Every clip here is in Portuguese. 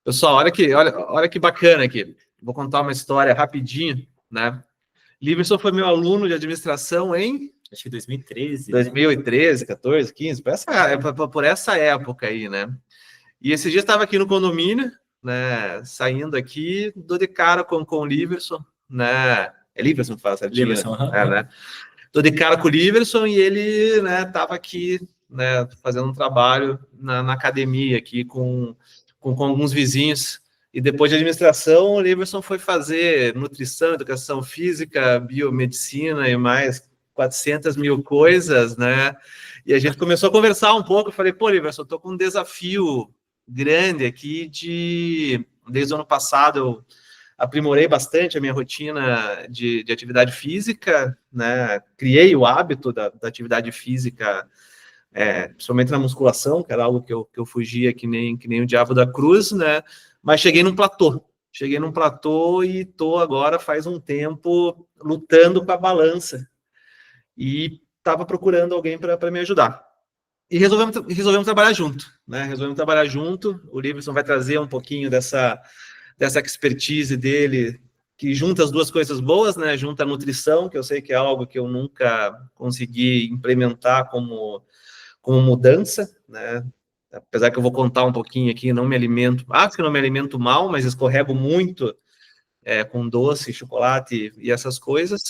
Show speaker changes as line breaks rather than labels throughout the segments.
Pessoal, olha que bacana aqui. Vou contar uma história rapidinho, né? Liverson foi meu aluno de administração em...
Acho que 2013.
2013, 14, 15, por essa época aí, né? E esse dia estava aqui no condomínio, né? Saindo aqui, dou de cara com o Liverson, né? É Liverson que fala certinho?
Liverson,
né? Dou de cara com o Liverson e ele, né, estava aqui, né, fazendo um trabalho na academia aqui com alguns vizinhos. E depois de administração, o Liverson foi fazer nutrição, educação física, biomedicina e mais 400 mil coisas, né? E a gente começou a conversar um pouco. Eu falei, pô, Liverson, eu tô com um desafio grande aqui desde o ano passado eu aprimorei bastante a minha rotina de atividade física, né? Criei o hábito da atividade física, principalmente na musculação, que era algo que eu fugia que nem o diabo da cruz, né? Mas cheguei num platô e estou agora faz um tempo lutando com a balança e estava procurando alguém para me ajudar. E resolvemos trabalhar junto, né? Resolvemos trabalhar junto. O Liverson vai trazer um pouquinho dessa expertise dele, que junta as duas coisas boas, né? Junta a nutrição, que eu sei que é algo que eu nunca consegui implementar como mudança, né? Apesar que eu vou contar um pouquinho aqui, acho que não me alimento mal, mas escorrego muito com doce, chocolate e essas coisas.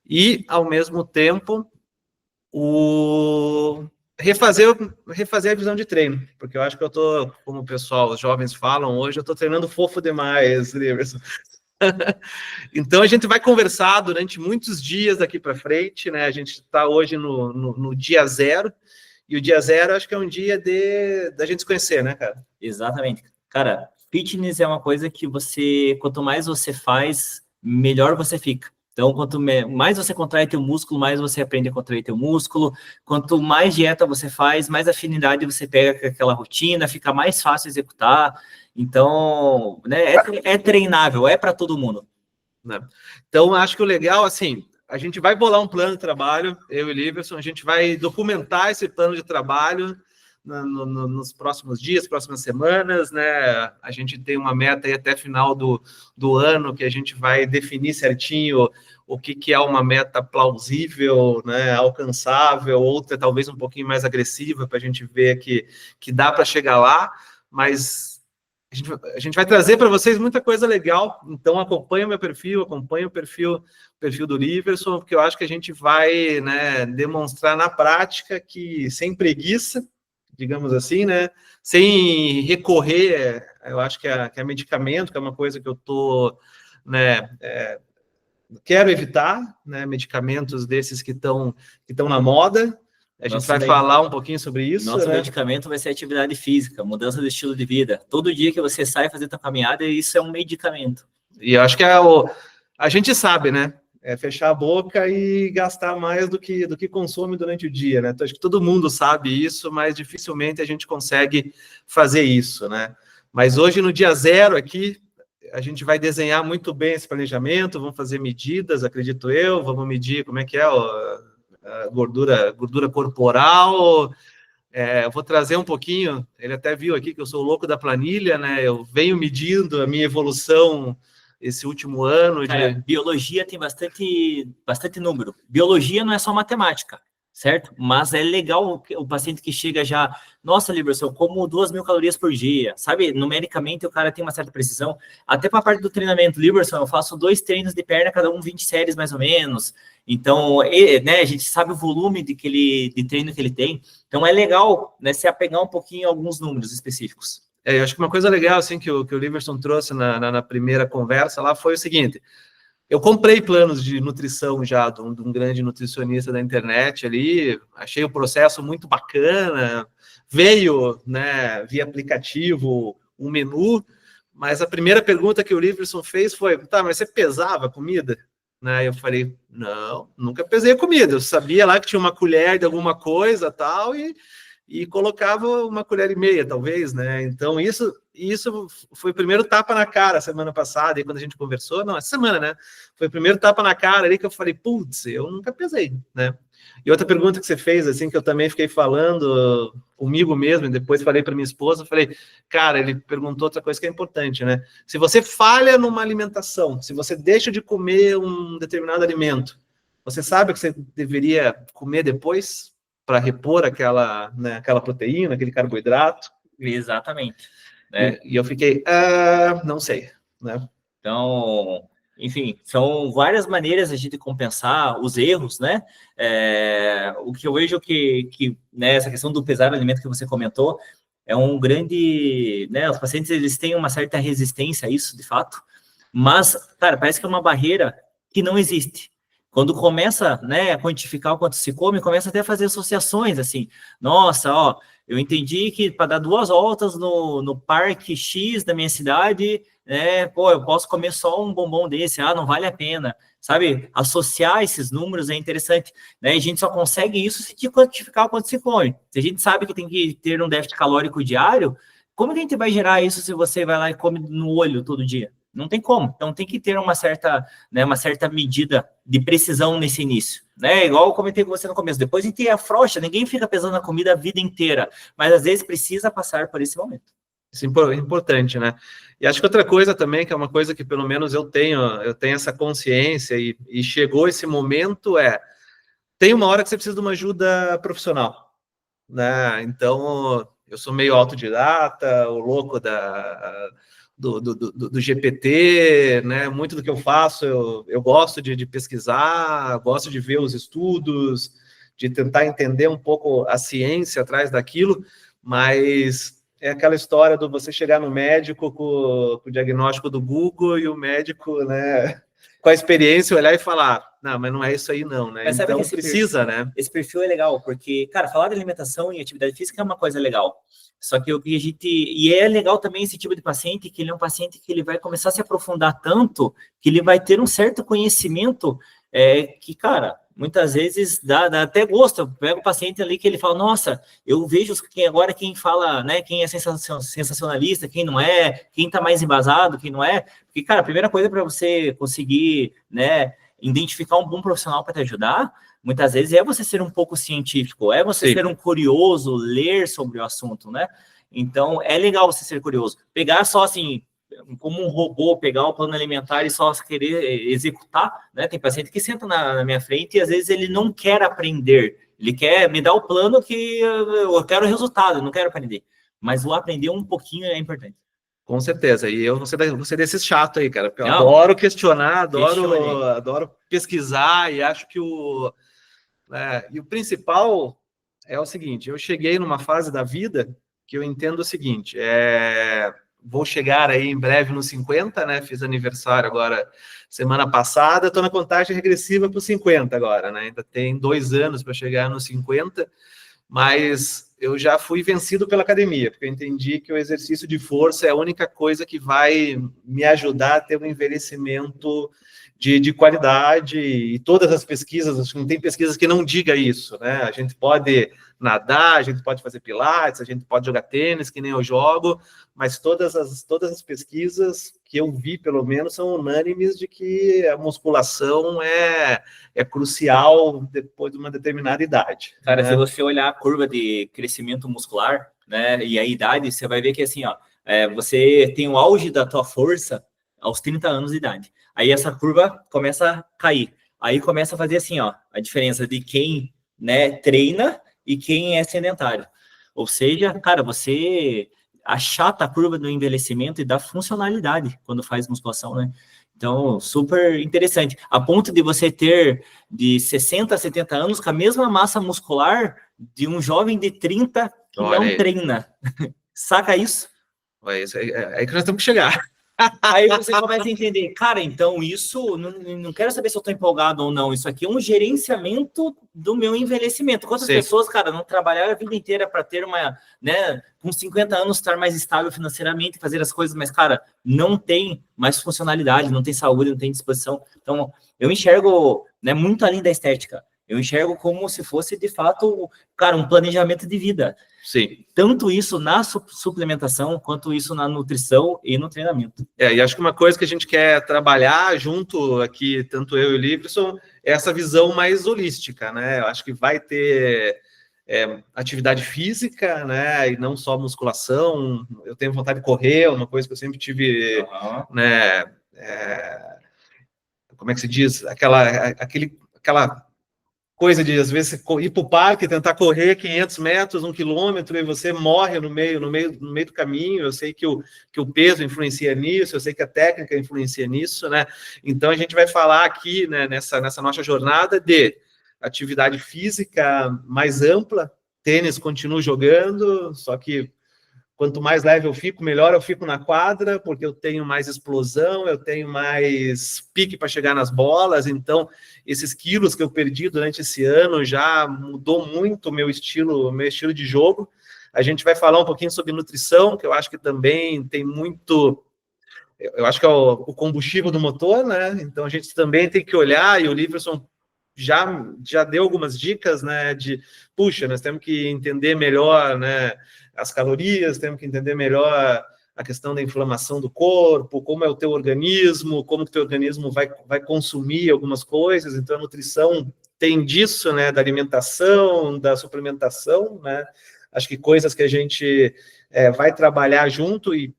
E, ao mesmo tempo, refazer a visão de treino, porque eu acho que eu tô, como o pessoal, os jovens falam hoje, eu tô treinando fofo demais, Liverson. Então a gente vai conversar durante muitos dias daqui para frente, né? A gente está hoje no dia 0, e o dia 0 acho que é um dia da gente se conhecer, né, cara?
Exatamente. Cara, fitness é uma coisa que quanto mais você faz, melhor você fica. Então, quanto mais você contrai teu músculo, mais você aprende a contrair teu músculo. Quanto mais dieta você faz, mais afinidade você pega com aquela rotina, fica mais fácil executar. Então, né, é treinável, é para todo mundo.
Né? Então, acho que o legal, assim, a gente vai bolar um plano de trabalho, eu e o Liverson, a gente vai documentar esse plano de trabalho nos próximos dias, próximas semanas, né? A gente tem uma meta aí até final do ano, que a gente vai definir certinho o que é uma meta plausível, né? Alcançável, outra talvez um pouquinho mais agressiva, para a gente ver que dá para chegar lá, mas a gente vai trazer para vocês muita coisa legal, então acompanha o meu perfil, acompanha o perfil do Liverson, porque eu acho que a gente vai, né, demonstrar na prática que sem preguiça, digamos assim, né, sem recorrer, eu acho que é medicamento, que é uma coisa que eu tô, né, quero evitar, né, medicamentos desses que estão na moda. A gente vai falar um pouquinho sobre isso.
Nosso medicamento vai ser atividade física, mudança de estilo de vida. Todo dia que você sai fazer sua caminhada, isso é um medicamento.
E eu acho que a gente sabe, né? É fechar a boca e gastar mais do que consome durante o dia, né? Então, acho que todo mundo sabe isso, mas dificilmente a gente consegue fazer isso, né? Mas hoje, no dia 0 aqui, a gente vai desenhar muito bem esse planejamento, vamos fazer medidas, acredito eu, vamos medir como é que é a gordura corporal. Eu vou trazer um pouquinho, ele até viu aqui que eu sou o louco da planilha, né? Eu venho medindo a minha evolução esse último ano.
Cara, biologia tem bastante número. Biologia não é só matemática, certo? Mas é legal o paciente que chega já, nossa, Liverson, eu como 2.000 calorias por dia, sabe? Numericamente o cara tem uma certa precisão. Até para a parte do treinamento, Liverson, eu faço 2 treinos de perna, cada um 20 séries mais ou menos. Então, né, a gente sabe o volume de treino que ele tem. Então, é legal, né, se apegar um pouquinho a alguns números específicos.
Eu acho que uma coisa legal, assim, que o Liverson trouxe na primeira conversa lá foi o seguinte: eu comprei planos de nutrição já de um grande nutricionista da internet ali, achei o processo muito bacana, veio, né, via aplicativo, um menu, mas a primeira pergunta que o Liverson fez foi, tá, mas você pesava a comida? Né, eu falei, não, nunca pesei a comida, eu sabia lá que tinha uma colher de alguma coisa tal, e colocava 1,5 colheres, talvez, né? Então, isso foi o primeiro tapa na cara semana passada, e quando a gente conversou, não, essa semana, né? Foi o primeiro tapa na cara ali que eu falei, putz, eu nunca pesei, né? E outra pergunta que você fez, assim, que eu também fiquei falando comigo mesmo, e depois falei para minha esposa, falei, cara, ele perguntou outra coisa que é importante, né? Se você falha numa alimentação, se você deixa de comer um determinado alimento, você sabe o que você deveria comer depois para repor aquela, né, aquela proteína, aquele carboidrato?
Exatamente. Né?
E eu fiquei, não sei, né?
Então, enfim, são várias maneiras a gente compensar os erros, né? O que eu vejo que né, essa questão do pesar do alimento que você comentou é um grande, né? Os pacientes eles têm uma certa resistência a isso, de fato, mas, cara, parece que é uma barreira que não existe. Quando começa, né, a quantificar o quanto se come, começa até a fazer associações, assim, nossa, ó, eu entendi que para dar 2 voltas no parque X da minha cidade, né, pô, eu posso comer só um bombom desse, não vale a pena, sabe? Associar esses números é interessante, né? E a gente só consegue isso se te quantificar o quanto se come. Se a gente sabe que tem que ter um déficit calórico diário, como que a gente vai gerar isso se você vai lá e come no olho todo dia? Não tem como. Então tem que ter uma certa medida de precisão nesse início, né? Igual eu comentei com você no começo. Depois a gente afrouxa, ninguém fica pesando a comida a vida inteira, mas às vezes precisa passar por esse momento.
Isso é importante, né? E acho que outra coisa também, que é uma coisa que pelo menos eu tenho essa consciência e chegou esse momento, tem uma hora que você precisa de uma ajuda profissional, né? Então, eu sou meio autodidata, o louco do GPT, né? Muito do que eu faço, eu gosto de pesquisar, gosto de ver os estudos, de tentar entender um pouco a ciência atrás daquilo, mas é aquela história do você chegar no médico com o diagnóstico do Google e o médico, né, com a experiência, olhar e falar, não, mas não é isso aí não, né?
Mas
então precisa,
perfil,
né?
Esse perfil é legal, porque, cara, falar de alimentação e atividade física é uma coisa legal. Só que o que a gente... E é legal também esse tipo de paciente, que ele é um paciente que ele vai começar a se aprofundar tanto, que ele vai ter um certo conhecimento que, cara, muitas vezes dá até gosto. Eu pego o paciente ali que ele fala, nossa, eu vejo agora quem fala, né, quem é sensacionalista, quem não é, quem tá mais embasado, quem não é. Porque, cara, a primeira coisa para você conseguir, né, identificar um bom profissional para te ajudar, muitas vezes é você ser um pouco científico, é você ser um curioso, ler sobre o assunto, né? Então, é legal você ser curioso. Pegar só assim, como um robô, pegar o plano alimentar e só querer executar, né? Tem paciente que senta na minha frente e às vezes ele não quer aprender, ele quer me dar o plano que eu quero o resultado, eu não quero aprender. Mas o aprender um pouquinho é importante.
Com certeza, e eu vou ser desses chato aí, cara, porque eu adoro questionar, adoro pesquisar, e acho que o principal é o seguinte, eu cheguei numa fase da vida que eu entendo o seguinte, vou chegar aí em breve nos 50, né, fiz aniversário agora semana passada, estou na contagem regressiva para os 50 agora, né, ainda tem 2 anos para chegar nos 50, mas eu já fui vencido pela academia, porque eu entendi que o exercício de força é a única coisa que vai me ajudar a ter um envelhecimento de qualidade, e todas as pesquisas, acho que não tem pesquisas que não diga isso, né? A gente pode nadar, a gente pode fazer pilates, a gente pode jogar tênis, que nem eu jogo, mas todas as pesquisas que eu vi, pelo menos, são unânimes de que a musculação é crucial depois de uma determinada idade.
Cara,
né?
Se você olhar a curva de crescimento muscular, né, e a idade, você vai ver que assim, ó, você tem o auge da tua força aos 30 anos de idade. Aí essa curva começa a cair. Aí começa a fazer assim, ó, a diferença de quem, né, treina e quem é sedentário. Ou seja, cara, você achata a curva do envelhecimento e da funcionalidade quando faz musculação, né? Então, super interessante. A ponto de você ter de 60 a 70 anos com a mesma massa muscular de um jovem de 30 que não treina. Saca isso?
É que nós temos que chegar.
Aí você começa a entender, cara, então isso, não quero saber se eu tô empolgado ou não, isso aqui é um gerenciamento do meu envelhecimento. Quantas pessoas, cara, não trabalharam a vida inteira para ter uma, né, com 50 anos estar mais estável financeiramente, fazer as coisas, mas, cara, não tem mais funcionalidade, não tem saúde, não tem disposição. Então, eu enxergo, né, muito além da estética. Eu enxergo como se fosse, de fato, cara, um planejamento de vida.
Sim.
Tanto isso na suplementação, quanto isso na nutrição e no treinamento.
E acho que uma coisa que a gente quer trabalhar junto aqui, tanto eu e o Liverson, é essa visão mais holística, né? Eu acho que vai ter atividade física, né? E não só musculação. Eu tenho vontade de correr, uma coisa que eu sempre tive, né? Como é que se diz? Aquela coisa de, às vezes, ir para o parque, tentar correr 500 metros, 1 quilômetro, e você morre no meio do caminho. Eu sei que o peso influencia nisso, eu sei que a técnica influencia nisso, né? Então, a gente vai falar aqui, né, nessa nossa jornada de atividade física mais ampla. Tênis continuo jogando, só que quanto mais leve eu fico, melhor eu fico na quadra, porque eu tenho mais explosão, eu tenho mais pique para chegar nas bolas. Então, esses quilos que eu perdi durante esse ano já mudou muito o meu estilo de jogo. A gente vai falar um pouquinho sobre nutrição, que eu acho que também tem muito... Eu acho que é o combustível do motor, né? Então, a gente também tem que olhar, e o Liverson já deu algumas dicas, né? Puxa, nós temos que entender melhor, né, as calorias, temos que entender melhor a questão da inflamação do corpo, como é o teu organismo, como que o teu organismo vai consumir algumas coisas. Então, a nutrição tem disso, né, da alimentação, da suplementação, né? Acho que coisas que a gente vai trabalhar junto, e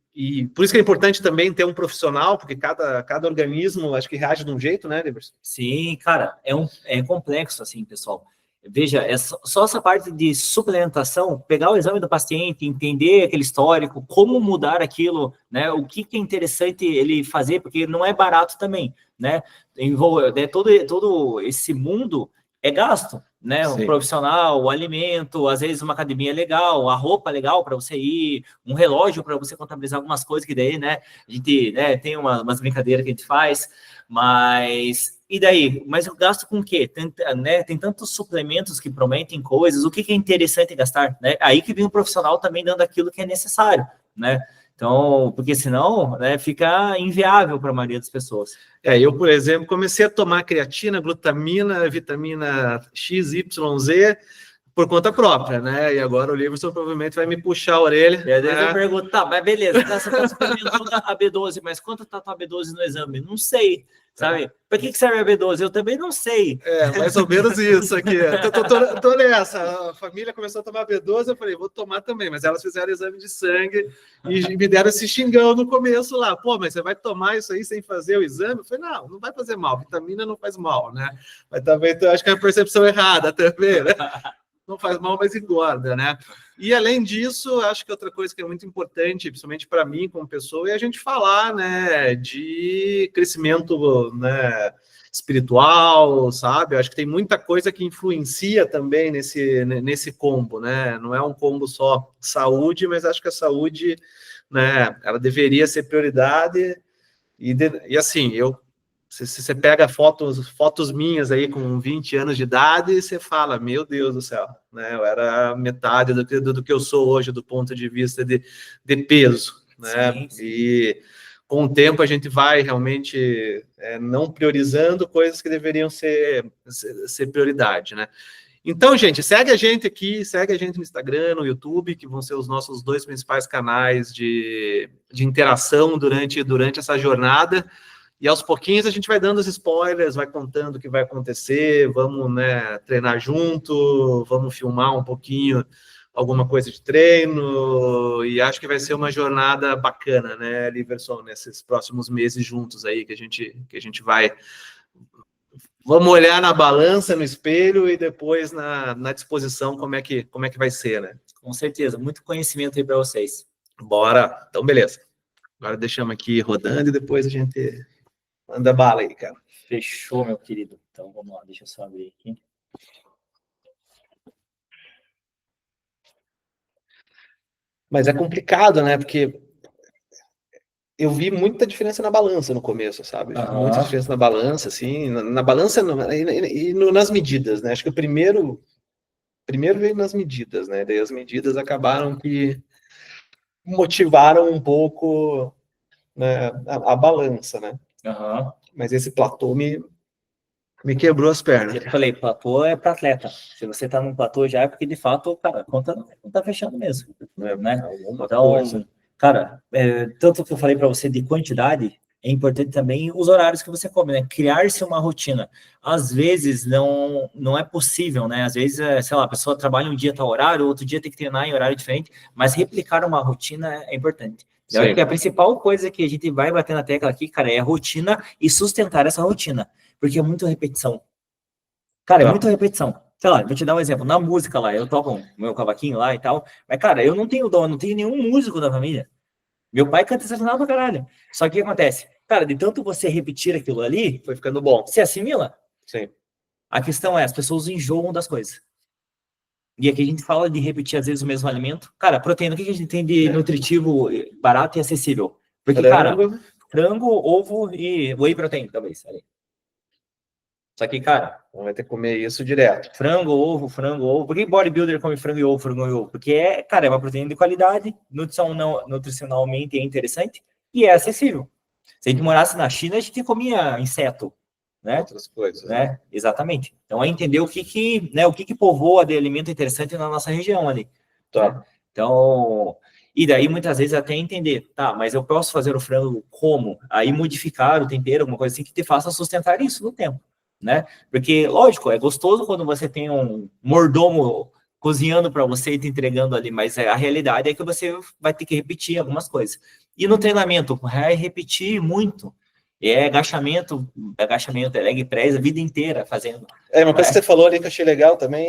por isso que é importante também ter um profissional, porque cada organismo, acho que reage de um jeito, né, Liverson?
Sim, cara, é complexo, assim, pessoal. Veja, só essa parte de suplementação, pegar o exame do paciente, entender aquele histórico, como mudar aquilo, né? O que é interessante ele fazer, porque não é barato também, né? Todo esse mundo é gasto, né?
Sim.
Um profissional, o alimento, às vezes uma academia legal, a roupa legal para você ir, um relógio para você contabilizar algumas coisas que daí, né? A gente, né, tem umas brincadeiras que a gente faz, mas... E daí? Mas eu gasto com o quê? Tem tantos suplementos que prometem coisas, o que é interessante gastar, né? Aí que vem um profissional também dando aquilo que é necessário, né? Então, porque senão, né, fica inviável para a maioria das pessoas.
Eu, por exemplo, comecei a tomar creatina, glutamina, vitamina X, Y, Z, por conta própria, né? E agora o Liverson provavelmente vai me puxar a orelha.
E às vezes eu pergunto, tá, mas beleza, você tá suplementando a B12, mas quanto tá a B12 no exame? Não sei, sabe? Para que serve a B12? Eu também não sei.
Mais ou menos isso aqui. Tô nessa. A família começou a tomar B12, eu falei, vou tomar também, mas elas fizeram exame de sangue e me deram esse xingão no começo lá. Pô, mas você vai tomar isso aí sem fazer o exame? Eu falei, não vai fazer mal, vitamina não faz mal, né? Mas também acho que é a percepção errada também, né? Não faz mal, mas engorda, né? E, além disso, acho que outra coisa que é muito importante, principalmente para mim como pessoa, é a gente falar, né, de crescimento, né, espiritual, sabe? Acho que tem muita coisa que influencia também nesse combo, né? Não é um combo só saúde, mas acho que a saúde, né, ela deveria ser prioridade. E assim, se você pega fotos minhas aí com 20 anos de idade, você fala, meu Deus do céu, né? Eu era metade do que eu sou hoje, do ponto de vista de peso, né?
Sim, sim.
E com o tempo a gente vai realmente não priorizando coisas que deveriam ser prioridade, né? Então, gente, segue a gente aqui, segue a gente no Instagram, no YouTube, que vão ser os nossos 2 principais canais de interação durante essa jornada. E aos pouquinhos a gente vai dando os spoilers, vai contando o que vai acontecer, vamos, né, treinar junto, vamos filmar um pouquinho alguma coisa de treino, e acho que vai ser uma jornada bacana, né, Liverson, nesses próximos meses juntos aí, que a gente vai... Vamos olhar na balança, no espelho, e depois na disposição como é que vai ser, né?
Com certeza, muito conhecimento aí para vocês.
Bora, então beleza. Agora deixamos aqui rodando e depois a gente manda bala aí, cara.
Fechou, meu querido. Então, vamos lá, deixa eu só abrir aqui.
Mas é complicado, né? Porque eu vi muita diferença na balança no começo, sabe? Muita diferença na balança, assim, na balança e nas medidas, né? Acho que o primeiro veio nas medidas, né? Daí as medidas acabaram que motivaram um pouco, né, a balança, né? Mas esse platô Me quebrou as pernas.
Eu falei, platô é para atleta. Se você tá num platô já é porque, de fato, cara, a conta não tá fechando mesmo, né?
Alguma
Então,
coisa.
cara, tanto que eu falei para você de quantidade, é importante também os horários que você come, né? Criar-se uma rotina. Às vezes não é possível, né? Às vezes, sei lá, a pessoa trabalha um dia tal horário, outro dia tem que treinar em horário diferente, mas replicar uma rotina é importante. Eu acho que a principal coisa que a gente vai bater na tecla aqui, cara, é a rotina e sustentar essa rotina, porque é muita repetição. Cara, é muita repetição. Sei lá, vou te dar um exemplo. Na música lá, eu toco meu cavaquinho lá e tal, mas, cara, eu não tenho dom, não tenho nenhum músico da família. Meu pai canta desafinado pra caralho. Só que o que acontece? Cara, de tanto você repetir aquilo ali,
Foi ficando bom.
você assimila.
Sim.
A questão é, as pessoas enjoam das coisas. E aqui a gente fala de repetir, às vezes, o mesmo alimento. Cara, proteína, o que a gente tem de nutritivo, barato e acessível? Porque, cara, frango, ovo e whey protein, talvez. Ali. Só que, cara,
vai ter que comer isso direto.
Frango, ovo, frango, ovo. Por que bodybuilder come frango e ovo, frango e ovo? Porque cara, é uma proteína de qualidade, nutricionalmente é interessante e é acessível. Se a gente morasse na China, a gente comia inseto, né?
Outras coisas.
Né? Exatamente. Então é entender o que povoa de alimento interessante na nossa região ali.
Tá.
Né? Então, e daí muitas vezes até entender, tá, mas eu posso fazer o frango como? Aí modificar o tempero, alguma coisa assim que te faça sustentar isso no tempo. Né? Porque, lógico, é gostoso quando você tem um mordomo cozinhando para você e te entregando ali, mas a realidade é que você vai ter que repetir algumas coisas. E no treinamento, é repetir muito. É agachamento, é leg press a vida inteira fazendo.
Uma coisa que você falou ali que eu achei legal também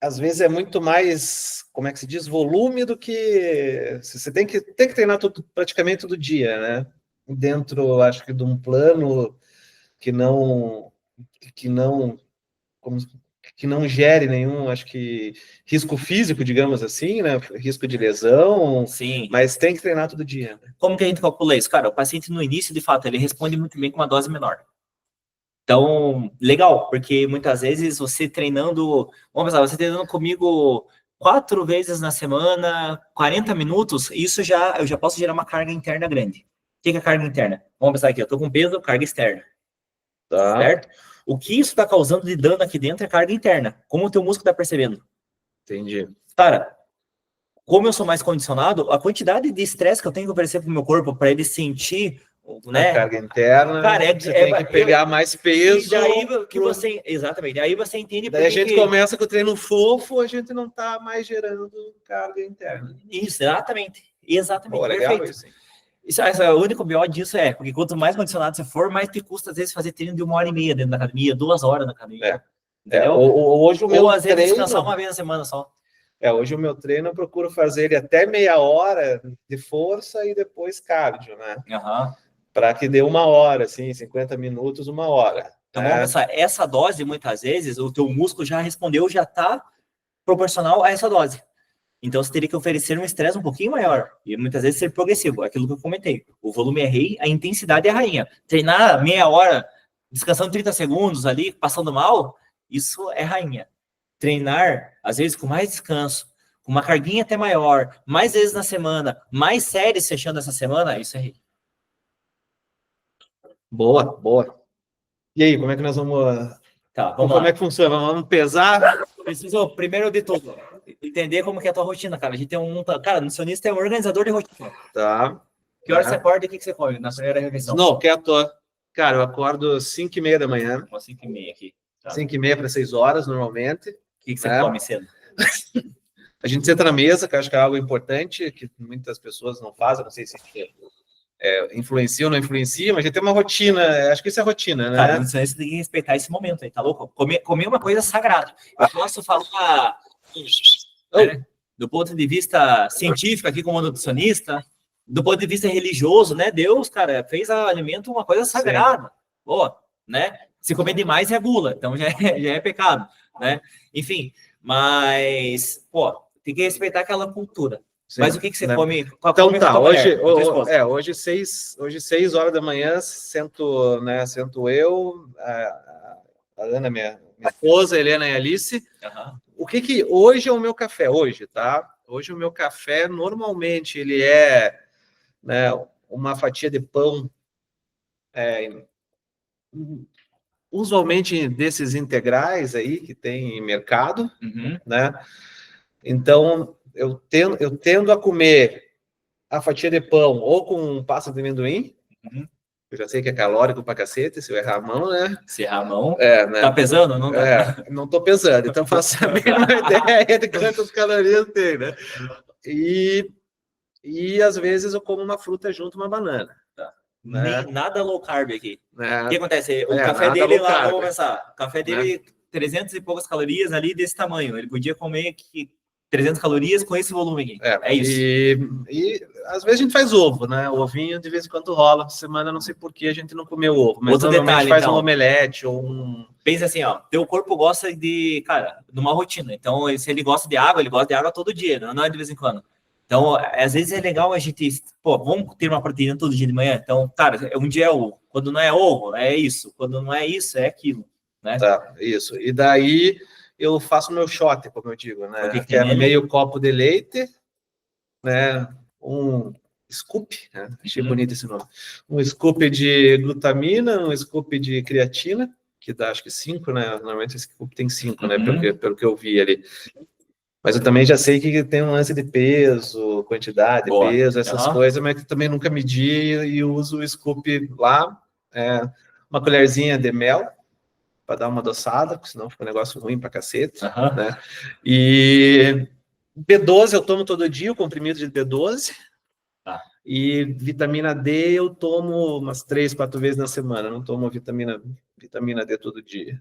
às vezes é muito mais, como é que se diz, volume do que... Você tem que treinar praticamente todo dia, né? Dentro, acho que de um plano que não que não gere nenhum, acho que, risco físico, digamos assim, né? Risco de lesão.
Sim.
Mas tem que treinar todo dia. Né?
Como que a gente calcula isso? Cara, o paciente no início, de fato, ele responde muito bem com uma dose menor. Então, legal, porque muitas vezes você treinando, vamos pensar, você treinando comigo 4 vezes na semana, 40 minutos, eu já posso gerar uma carga interna grande. O que é carga interna? Vamos pensar aqui, eu estou com peso, carga externa.
Tá.
Certo? O que isso está causando de dano aqui dentro é carga interna. Como o teu músculo está percebendo?
Entendi.
Cara, como eu sou mais condicionado, a quantidade de estresse que eu tenho que oferecer para o meu corpo para ele sentir, né?
A carga interna,
cara,
você tem que pegar mais peso.
E daí que você, exatamente, aí você entende.
Daí a gente começa com o treino fofo, a gente não está mais gerando carga interna.
Isso, exatamente. Pô,
perfeito.
Isso, o único BO disso porque quanto mais condicionado você for, mais te custa, às vezes, fazer treino de 1h30 dentro da academia, 2 horas na academia. Entendeu?
Hoje o meu
Ou às vezes
treino...
descansar uma vez na semana só.
Hoje o meu treino eu procuro fazer ele até meia hora de força e depois cardio, né? Para que dê 1 hora, assim, 50 minutos, 1 hora.
Então vamos pensar, essa dose, muitas vezes, o teu músculo já respondeu, já está proporcional a essa dose. Então você teria que oferecer um estresse um pouquinho maior. E muitas vezes ser progressivo, aquilo que eu comentei. O volume é rei, a intensidade é a rainha. Treinar meia hora, descansando 30 segundos ali, passando mal, isso é rainha. Treinar, às vezes, com mais descanso, com uma carguinha até maior, mais vezes na semana, mais séries fechando essa semana, isso é rei.
Boa. E aí, como é que nós vamos...
vamos
como
lá.
É que funciona? Vamos pesar?
Preciso, primeiro de tudo, entender como que é a tua rotina, cara. A gente tem cara, nutricionista é um organizador de rotina.
Tá.
Que hora você acorda e o que você come na primeira refeição?
Não, cara, eu acordo 5h30 da manhã.
5h30 aqui.
Tá. 5h30 para 6 horas, normalmente.
O que você come cedo?
A gente senta na mesa, que eu acho que é algo importante, que muitas pessoas não fazem, não sei se influencia ou não influencia, mas a gente tem uma rotina, acho que isso é rotina, né?
Cara, você tem que respeitar esse momento aí, tá louco? Comer é uma coisa sagrada. Eu posso falar do ponto de vista científico aqui como nutricionista, do ponto de vista religioso, né? Deus, cara, fez o alimento uma coisa sagrada. Boa, né? Se comer demais é gula, então já é pecado, né? Enfim, mas, tem que respeitar aquela cultura. Sim, mas o que você come?
Então tá, hoje 6 horas da manhã, sento eu, a Ana, minha esposa, a Helena e a Alice. O que hoje é o meu café? Hoje, tá? Hoje o meu café, normalmente, ele é, né, uma fatia de pão usualmente desses integrais aí que tem em mercado,
Uhum.
né? Então, eu tendo a comer a fatia de pão ou com pasta de amendoim.
Uhum.
Eu já sei que é calórico pra cacete, se eu errar a mão, né?
Se errar a mão,
né?
tá pesando? Não tá.
Não tô pesando, então faço a mínima ideia de quantas calorias tem, né? E às vezes eu como uma fruta junto, uma banana.
Tá.
Né?
Nada low carb aqui.
Né?
O que acontece? O café
nada
dele
low
lá,
carb,
vamos pensar, o café dele,
né?
300 e poucas calorias ali desse tamanho. Ele podia comer aqui 300 calorias com esse volume aqui. É isso.
E às vezes a gente faz ovo, né? O ovinho de vez em quando rola. Semana não sei por que a gente não comeu ovo, mas
Outro
normalmente
detalhe,
faz
então.
um omelete ou um...
Pensa assim, ó, teu corpo gosta de, cara, de uma rotina. Então, se ele gosta de água, ele gosta de água todo dia, não é de vez em quando. Então, às vezes é legal a gente, pô, vamos ter uma proteína todo dia de manhã. Então, cara, um dia é ovo. Quando não é ovo, é isso. Quando não é isso, é aquilo, né?
Tá, isso. E daí eu faço meu shot, como eu digo, né?
O que
Que é
tem
meio copo de leite, né? Um scoop, né? Achei bonito esse nome. Um scoop de glutamina, um scoop de creatina, que dá acho que 5, né? Normalmente esse scoop tem 5, né? Pelo que eu vi ali. Mas eu também já sei que tem um lance de peso, quantidade,
Boa.
peso, essas coisas, mas que também nunca medi e uso o scoop lá. Uma colherzinha de mel, para dar uma adoçada, porque senão fica um negócio ruim pra cacete, né? E B12 eu tomo todo dia, o comprimido de B12.
Tá.
E vitamina D eu tomo umas 3, 4 vezes na semana. Não tomo vitamina D todo dia.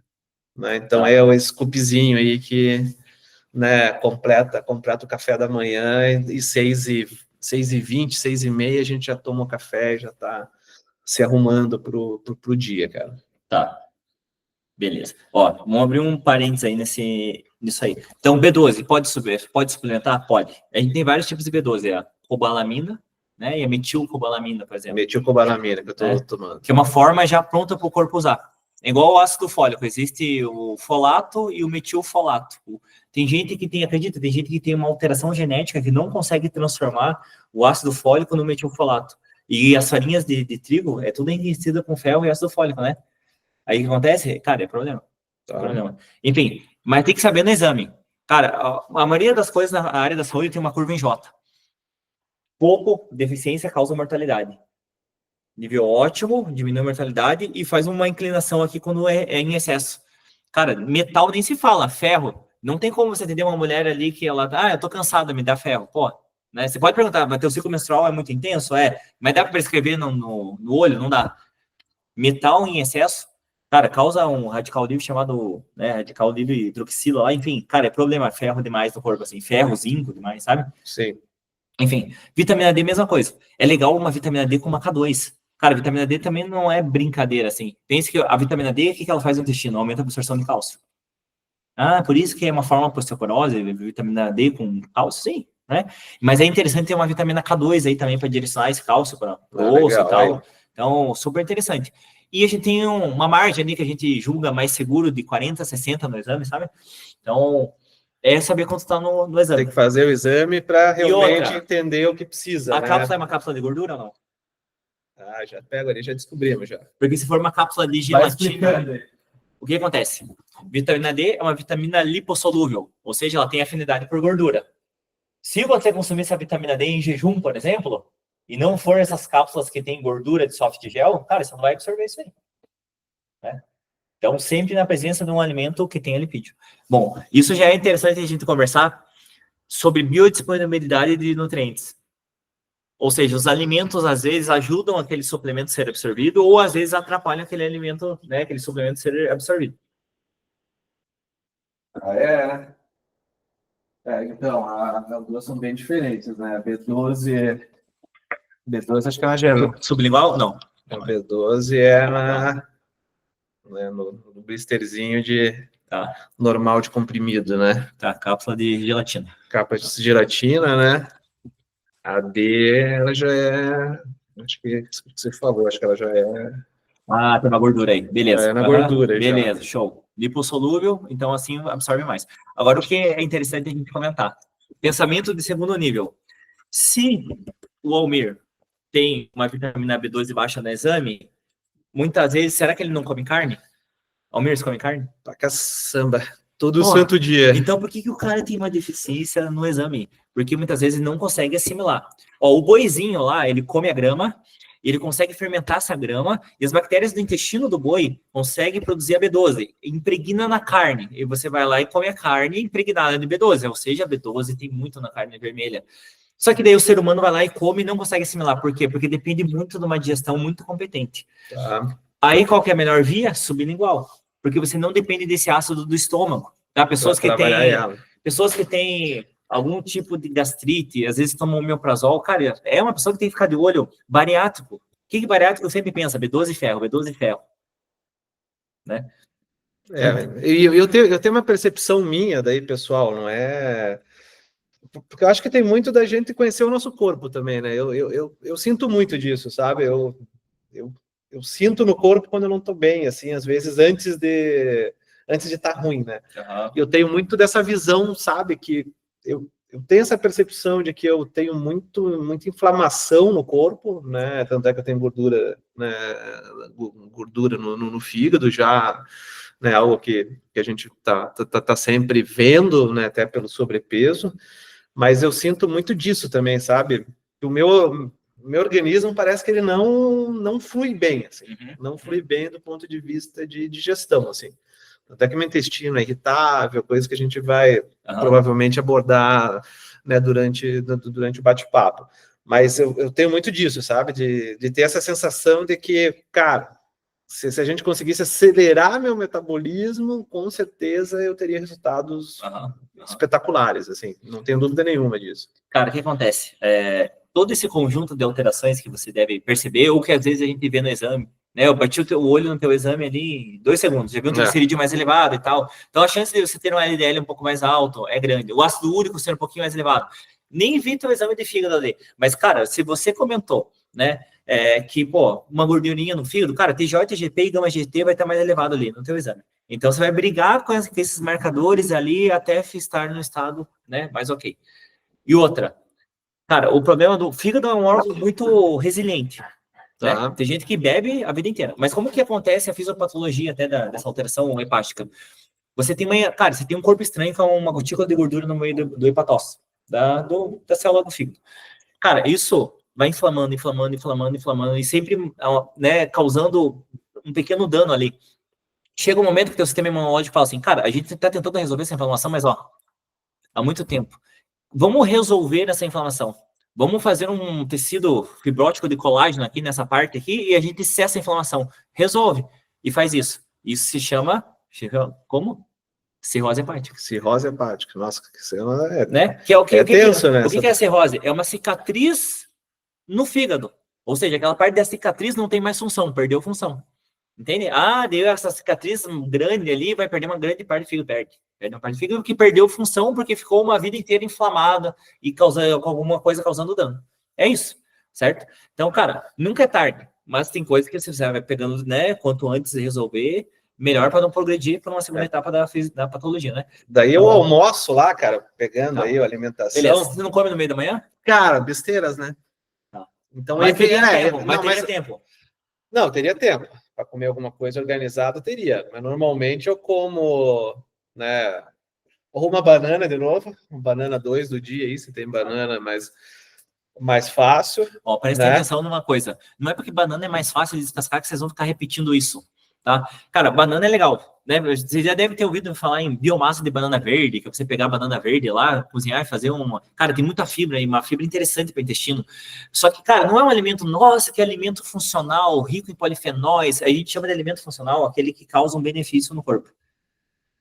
Né? Então é o scoopzinho aí que, né, completa o café da manhã e 6h20, 6h30 a gente já toma o café e já tá se arrumando pro dia, cara.
Tá. Beleza. Ó, vamos abrir um parênteses aí nisso aí. Então, B12, pode suplementar? Pode. A gente tem vários tipos de B12, a cobalamina, né, e a metilcobalamina, por exemplo.
Metilcobalamina que eu tô tomando.
Que é uma forma já pronta para o corpo usar. É igual o ácido fólico, existe o folato e o metilfolato. Tem gente que tem, acredita, tem gente que tem uma alteração genética que não consegue transformar o ácido fólico no metilfolato. E as farinhas de trigo é tudo enriquecida com ferro e ácido fólico, né? Aí o que acontece? Cara, é problema. Problema. Enfim, mas tem que saber no exame. Cara, a maioria das coisas na área da saúde tem uma curva em J. Pouco deficiência causa mortalidade. Nível ótimo, diminui a mortalidade e faz uma inclinação aqui quando é em excesso. Cara, metal nem se fala, ferro. Não tem como você atender uma mulher ali que ela, eu tô cansada, me dá ferro. Pô, né? Você pode perguntar, mas teu ciclo menstrual é muito intenso? Mas dá para prescrever no olho? Não dá. Metal em excesso, cara, causa um radical livre chamado, né, radical livre hidroxila lá, enfim, cara, é problema, ferro demais no corpo, assim, ferro, zinco demais, sabe?
Sim.
Enfim, vitamina D, mesma coisa. É legal uma vitamina D com uma K2. Cara, a vitamina D também não é brincadeira, assim. Pense que a vitamina D, o que ela faz no intestino? Aumenta a absorção de cálcio. Por isso que é uma forma osteoporose, vitamina D com cálcio, sim, né? Mas é interessante ter uma vitamina K2 aí também para direcionar esse cálcio para o osso e tal. Aí. Então, super interessante. E a gente tem uma margem ali que a gente julga mais seguro de 40 a 60 no exame, sabe? Então, é saber quanto está no exame.
Tem que fazer o exame para realmente entender o que precisa.
A cápsula é uma cápsula de gordura ou não?
Já pego ali, já descobrimos já.
Porque se for uma cápsula de gelatina, o que acontece? Vitamina D é uma vitamina lipossolúvel, ou seja, ela tem afinidade por gordura. Se você consumir essa vitamina D em jejum, por exemplo, e não for essas cápsulas que tem gordura de soft gel, cara, você não vai absorver isso aí. Né? Então, sempre na presença de um alimento que tenha lipídio. Bom, isso já é interessante a gente conversar sobre biodisponibilidade de nutrientes. Ou seja, os alimentos, às vezes, ajudam aquele suplemento a ser absorvido ou, às vezes, atrapalham aquele alimento, né, aquele suplemento a ser absorvido.
Então, as duas são bem diferentes, né? B12 acho que é uma gema.
Sublingual? Não.
A B12 é no blisterzinho normal de comprimido, né?
Tá, cápsula de gelatina.
Capa de gelatina, né? A D, ela já é... Acho que você falou, acho que ela já é...
Tem uma gordura aí, beleza.
É na gordura,
beleza,
já.
show. Lipossolúvel, então assim absorve mais. Agora, o que é interessante a gente comentar? Pensamento de segundo nível. Se o Almir tem uma vitamina B12 baixa no exame, muitas vezes, será que ele não come carne? Almir, você come carne?
Pra caçamba. Todo santo dia.
Então, por que o cara tem uma deficiência no exame? Porque muitas vezes não consegue assimilar. Ó, o boizinho lá, ele come a grama, ele consegue fermentar essa grama, e as bactérias do intestino do boi conseguem produzir a B12, impregna na carne. E você vai lá e come a carne impregnada de B12, ou seja, a B12 tem muito na carne vermelha. Só que daí o ser humano vai lá e come e não consegue assimilar. Por quê? Porque depende muito de uma digestão muito competente.
Tá.
Aí qual que é a melhor via? Sublingual. Porque você não depende desse ácido do estômago. Tá? Pessoas que têm algum tipo de gastrite, às vezes tomam omeprazol, cara, é uma pessoa que tem que ficar de olho. Bariátrico. O que bariátrico sempre pensa? B12 e ferro, B12 e ferro. Né?
Eu tenho uma percepção minha daí, pessoal, não é... Porque eu acho que tem muito da gente conhecer o nosso corpo também, né? Eu sinto muito disso, sabe? Eu sinto no corpo quando eu não tô bem, assim, às vezes antes de estar ruim, né?
Uhum.
Eu tenho muito dessa visão, sabe? Que eu tenho essa percepção de que eu tenho muita inflamação no corpo, né? Tanto é que eu tenho gordura, né? Gordura no fígado já, né? Algo que a gente tá sempre vendo, né? Até pelo sobrepeso. Mas eu sinto muito disso também, sabe? O meu organismo parece que ele não flui bem, assim. Não flui bem do ponto de vista de digestão, assim. Até que meu intestino é irritável, coisa que a gente vai provavelmente abordar, né, durante o bate-papo. Mas eu tenho muito disso, sabe? De ter essa sensação de que, cara, se a gente conseguisse acelerar meu metabolismo, com certeza eu teria resultados espetaculares, assim, não tenho dúvida nenhuma disso.
Cara, o que acontece? Todo esse conjunto de alterações que você deve perceber, ou que às vezes a gente vê no exame, né? Eu bati o olho no teu exame ali em 2 segundos, já viu um triglicerídeo mais elevado e tal. Então a chance de você ter um LDL um pouco mais alto é grande. O ácido úrico ser um pouquinho mais elevado. Nem vi teu exame de fígado ali. Mas, cara, se você comentou, né? Que, pô, uma gordurinha no fígado, cara, TJ, TGP e gama-GT vai estar mais elevado ali no teu exame. Então, você vai brigar com esses marcadores ali até estar no estado, né, mais ok. E outra, cara, o problema do fígado é um órgão muito resiliente, né? Tem gente que bebe a vida inteira. Mas como que acontece a fisiopatologia até dessa alteração hepática? Você tem um corpo estranho com uma gotícula de gordura no meio do hepatócito, da célula do fígado. Cara, isso vai inflamando e sempre, né, causando um pequeno dano ali. Chega um momento que o teu sistema imunológico fala assim, cara, a gente tá tentando resolver essa inflamação, mas ó, há muito tempo. Vamos resolver essa inflamação. Vamos fazer um tecido fibrótico de colágeno aqui nessa parte aqui e a gente cessa a inflamação. Resolve. E faz isso. Isso se chama, como? Cirrose hepática.
Cirrose hepática. Nossa, que
né? Que é o que
é tenso, né?
O que é a cirrose? É uma cicatriz no fígado. Ou seja, aquela parte da cicatriz não tem mais função, perdeu função. Entende? Deu essa cicatriz grande ali, vai perder uma grande parte do fígado, perde uma parte do fígado que perdeu função porque ficou uma vida inteira inflamada e causando alguma coisa causando dano. É isso, certo? Então, cara, nunca é tarde, mas tem coisas que você vai pegando, né? Quanto antes de resolver, melhor para não progredir para uma segunda etapa da patologia, né?
Daí eu almoço lá, cara, pegando aí a alimentação.
Beleza. Você não come no meio da manhã?
Cara, besteiras, né?
Então, mas teria tempo, teria tempo.
Não, teria tempo. Para comer alguma coisa organizada, teria. Mas normalmente eu como, né? Ou uma banana de novo, uma banana 2 do dia aí, se tem banana mais fácil.
Ó, presta atenção numa coisa. Não é porque banana é mais fácil de descascar que vocês vão ficar repetindo isso, tá? Cara, banana é legal, né? Você já deve ter ouvido falar em biomassa de banana verde, que é você pegar a banana verde lá, cozinhar e fazer uma... Cara, tem muita fibra aí, uma fibra interessante para o intestino. Só que, cara, não é um alimento, nossa, que alimento funcional, rico em polifenóis. A gente chama de alimento funcional aquele que causa um benefício no corpo.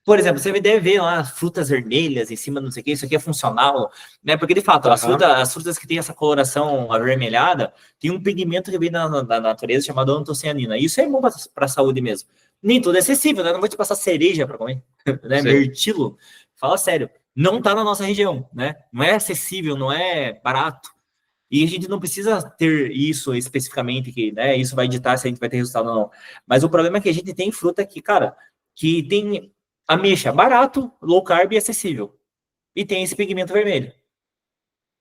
Por exemplo, você deve ver lá frutas vermelhas em cima, não sei o que, isso aqui é funcional, né? Porque, de fato, as frutas que têm essa coloração avermelhada, tem um pigmento que vem da natureza chamado antocianina. Isso é bom para a saúde mesmo. Nem tudo é acessível, né? Não vou te passar cereja para comer, né? Mirtilo. Fala sério. Não está na nossa região, né? Não é acessível, não é barato. E a gente não precisa ter isso especificamente, que, né, isso vai ditar se a gente vai ter resultado ou não. Mas o problema é que a gente tem fruta aqui, cara, que tem... ameixa, barato, low carb e acessível. E tem esse pigmento vermelho.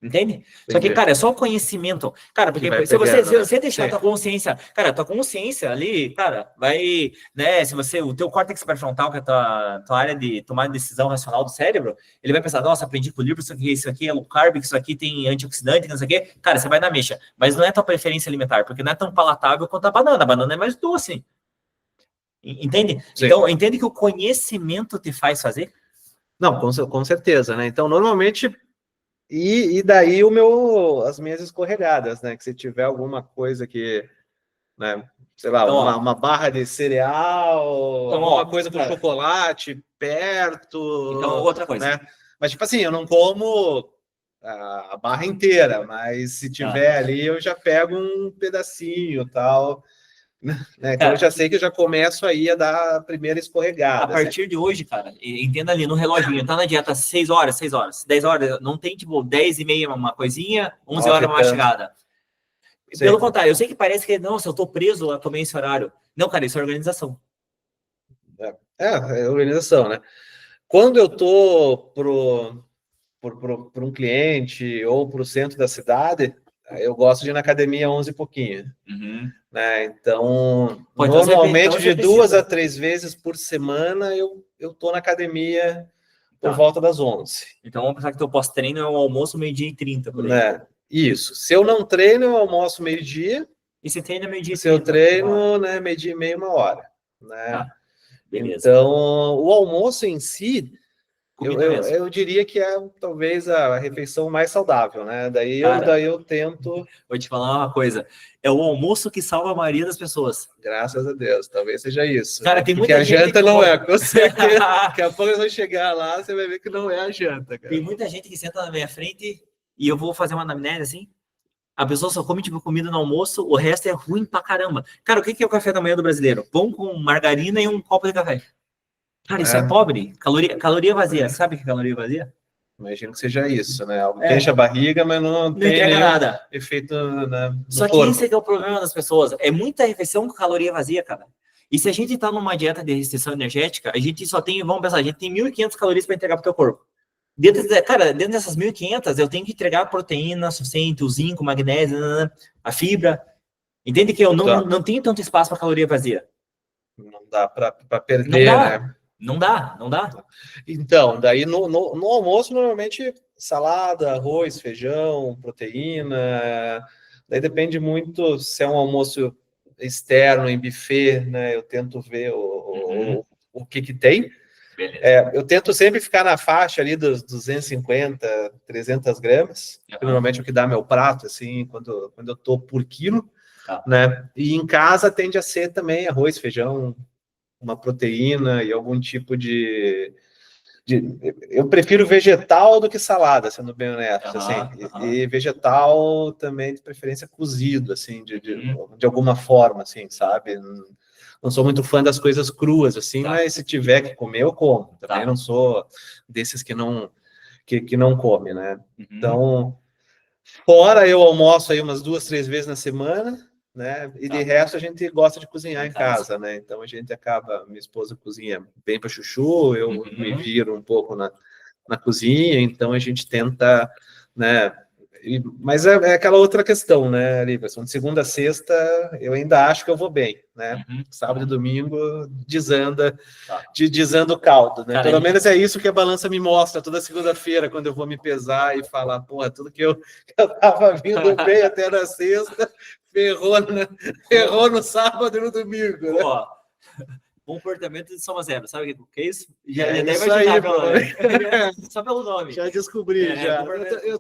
Entende? Só que,
Entendi.
cara, é só o conhecimento. Cara, porque
vai
se você,
pegando,
se
né?
você deixar a
Sim.
tua consciência, cara, a tua consciência ali, cara, vai, né, se você, o teu córtex pré-frontal, que é a tua área de tomar decisão racional do cérebro, ele vai pensar, nossa, aprendi com o livro, isso aqui é low carb, isso aqui tem antioxidante, não sei o quê. Cara, você vai na mexa. Mas não é tua preferência alimentar, porque não é tão palatável quanto a banana. A banana é mais doce. Entende?
Sim.
Então, entende que o conhecimento te faz fazer?
Não, com certeza, né? Então, normalmente, e daí as minhas escorregadas, né? Que se tiver alguma coisa que, né, sei lá,
Então, ó,
uma barra de cereal,
então,
alguma
ó,
coisa com
cara,
chocolate
então,
perto,
outra coisa.
né? Mas, tipo assim, eu não como a barra inteira, mas se tiver ali, eu já pego um pedacinho e tal, né? Então, eu já
Cara,
sei que eu já começo aí a dar a primeira
a
escorregada, assim.
partir de hoje, cara, entenda ali no reloginho, tá na dieta 6 horas, 6 horas, 10 horas, não tem tipo 10 e meia uma coisinha, 11 horas uma
Tanto.
chegada.
Sim.
Pelo contrário, eu sei que parece que, nossa, eu tô preso a comer esse horário. Não, cara, isso é organização.
É organização, né? Quando eu tô por um cliente ou para o centro da cidade, eu gosto de ir na academia 11 e pouquinho, né? Então,
Pô, então
normalmente
você
de 2 a
precisa.
3 vezes por semana eu tô na academia por
Tá.
volta das 11,
Então vamos pensar que teu pós-treino é um almoço meio-dia e 30 por aí.
né? Isso. Se eu não treino, eu almoço meio-dia.
E você treina meio-dia e
Se eu
30.
treino, né, meio-dia e meia, 1 hora, né?
Tá, beleza.
Então, o almoço em si,
Comida mesmo.
eu diria que é talvez a refeição mais saudável, né?
Cara,
Daí eu tento,
vou te falar uma coisa. É o almoço que salva a maioria das pessoas.
graças a Deus, talvez seja isso,
Cara,
né?
tem
Porque
muita
a
gente
janta
que
não é, com certeza. Daqui a pouco eles vão chegar lá, você vai ver que não é a janta, cara.
Tem muita gente que senta na minha frente e eu vou fazer uma anamnese assim. A pessoa só come tipo comida no almoço, o resto é ruim pra caramba. Cara, o que é o café da manhã do brasileiro? Pão com margarina e um copo de café. Cara, isso é pobre. Caloria vazia. Sabe o que é caloria vazia?
Imagino que seja isso, né? Algo que enche a barriga, mas não tem
entrega
nenhum
nada.
efeito no
Só que
corpo.
esse é que é o problema das pessoas. É muita refeição com caloria vazia, cara. E se a gente tá numa dieta de restrição energética, a gente só tem, vamos pensar, a gente tem 1.500 calorias para entregar pro teu corpo. Dentro dessas 1.500, eu tenho que entregar proteína suficiente, o zinco, o magnésio, a fibra. Entende que eu não tenho tanto espaço para caloria vazia.
Não dá para perder, né?
Não dá.
Então, daí no almoço, normalmente, salada, arroz, feijão, proteína. Daí depende muito se é um almoço externo, em buffet, né? Eu tento ver o que tem. Eu tento sempre ficar na faixa ali dos 250, 300 gramas, que normalmente é o que dá meu prato, assim, quando eu tô por quilo, né? E em casa tende a ser também arroz, feijão, uma proteína e algum tipo eu prefiro vegetal do que salada, sendo bem honesto, assim, e vegetal também de preferência cozido, assim, de alguma forma, assim, sabe? Não sou muito fã das coisas cruas, assim, mas se tiver que comer, eu como. Também não sou desses que não come, né? Então, fora eu almoço aí umas 2, 3 vezes na semana, né? E de resto a gente gosta de cozinhar em casa, né? Então a gente acaba, minha esposa cozinha bem para chuchu, eu me viro um pouco na cozinha, então a gente tenta, né? Mas é aquela outra questão, né, Liverson? De segunda a sexta eu ainda acho que eu vou bem, né? Sábado e domingo desanda o caldo, né? Pelo menos é isso que a balança me mostra toda segunda-feira, quando eu vou me pesar e falar, porra, tudo que eu tava vindo bem até na sexta, ferrou no sábado e no domingo, né?
Pô, comportamento de soma zero, sabe o que é isso? Já deve
isso
imaginar,
aí,
só pelo nome.
Já descobri, já.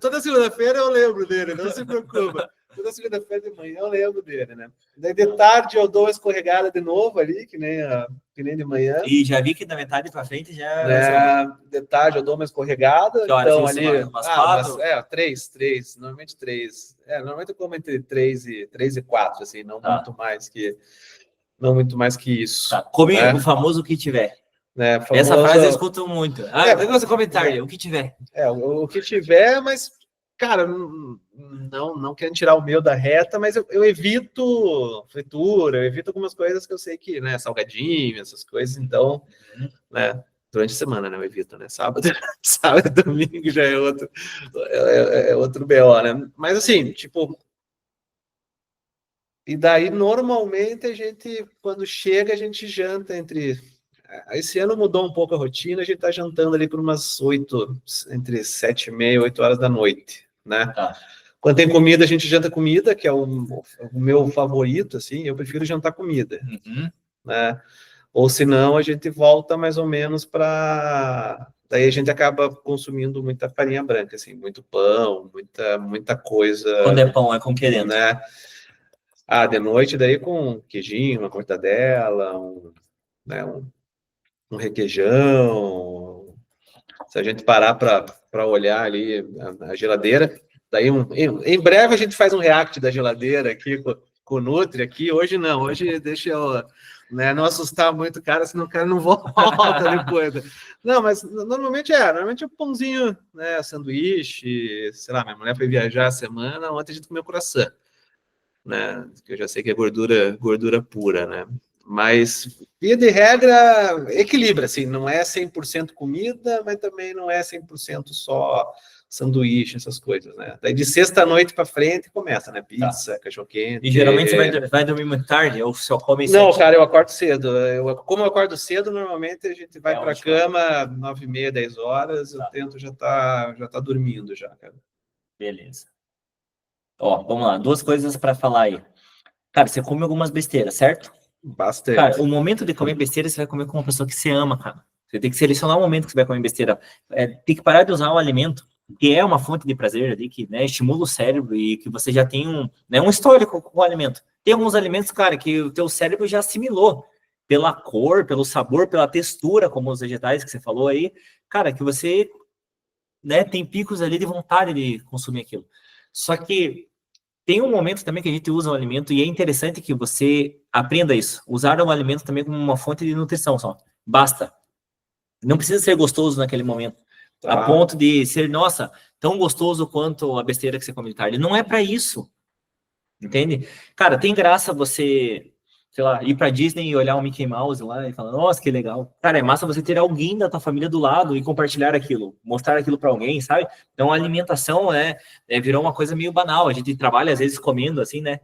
Toda segunda-feira eu lembro dele, não se preocupa. Toda segunda-feira de manhã eu lembro dele, né? Daí de tarde eu dou uma escorregada de novo ali, que nem de manhã.
E já vi que da metade para frente já...
De tarde eu dou uma escorregada.
Que horas?
Então ali...
Umas 4?
Três, normalmente 3. Normalmente eu como entre 3 e 4, assim, não muito mais que isso.
Come o famoso que tiver. Essa frase eu escuto muito. Você comentário, o que tiver.
O que tiver, mas, cara, não quero tirar o meu da reta, mas eu evito fritura, eu evito algumas coisas que eu sei que, né, salgadinho, essas coisas, então, né, Durante a semana, né? Eu evito, né? Sábado e domingo já é outro BO, né? Mas assim, tipo... E daí, normalmente, a gente, quando chega, a gente janta entre... Esse ano mudou um pouco a rotina, a gente tá jantando ali por umas 8, entre 7h30 e 8 horas da noite, né?
Tá.
Quando tem comida, a gente janta comida, que é o meu favorito, assim, eu prefiro jantar comida, né? Ou senão a gente volta mais ou menos para... Daí a gente acaba consumindo muita farinha branca, assim, muito pão, muita coisa...
Quando é pão, é com que dentro?
Né? De noite, daí com queijinho, uma mortadela, né, um requeijão. Se a gente parar para olhar ali a geladeira, daí em breve a gente faz um react da geladeira aqui com o Nutri aqui. Hoje não, hoje deixa eu, né, não assustar muito o cara, senão o cara não volta depois. Não, mas normalmente é um pãozinho, né, sanduíche, sei lá, minha mulher foi viajar a semana, ontem a gente comeu croissant, né, que eu já sei que é gordura pura, né, mas, via de regra, equilibra, assim, não é 100% comida, mas também não é 100% só sanduíche, essas coisas, né, daí de sexta-noite para frente começa, né, pizza, cachorro-quente.
E geralmente você vai dormir muito tarde, ou só come...
Não, cara, eu acordo cedo, como eu acordo cedo, normalmente a gente vai para a cama 9h30, 10 horas, eu tento já tá dormindo já, cara.
Beleza. Ó, vamos lá, 2 coisas para falar aí. Cara, você come algumas besteiras, certo?
Bastante.
Cara, o momento de comer besteira, você vai comer com uma pessoa que você ama, cara. Você tem que selecionar o momento que você vai comer besteira. Tem que parar de usar o alimento, que é uma fonte de prazer ali, que, né, estimula o cérebro e que você já tem um histórico com o alimento. Tem alguns alimentos, cara, que o teu cérebro já assimilou pela cor, pelo sabor, pela textura, como os vegetais que você falou aí. Cara, que você, né, tem picos ali de vontade de consumir aquilo. Só que tem um momento também que a gente usa o alimento e é interessante que você aprenda isso. Usar o alimento também como uma fonte de nutrição só. Basta. Não precisa ser gostoso naquele momento. A ponto de ser, nossa, tão gostoso quanto a besteira que você come de tarde. Não é para isso. Entende? Cara, tem graça você, sei lá, ir pra Disney e olhar o Mickey Mouse lá e falar, nossa, que legal. Cara, é massa você ter alguém da tua família do lado e compartilhar aquilo, mostrar aquilo para alguém, sabe? Então a alimentação virou uma coisa meio banal. A gente trabalha às vezes comendo assim, né?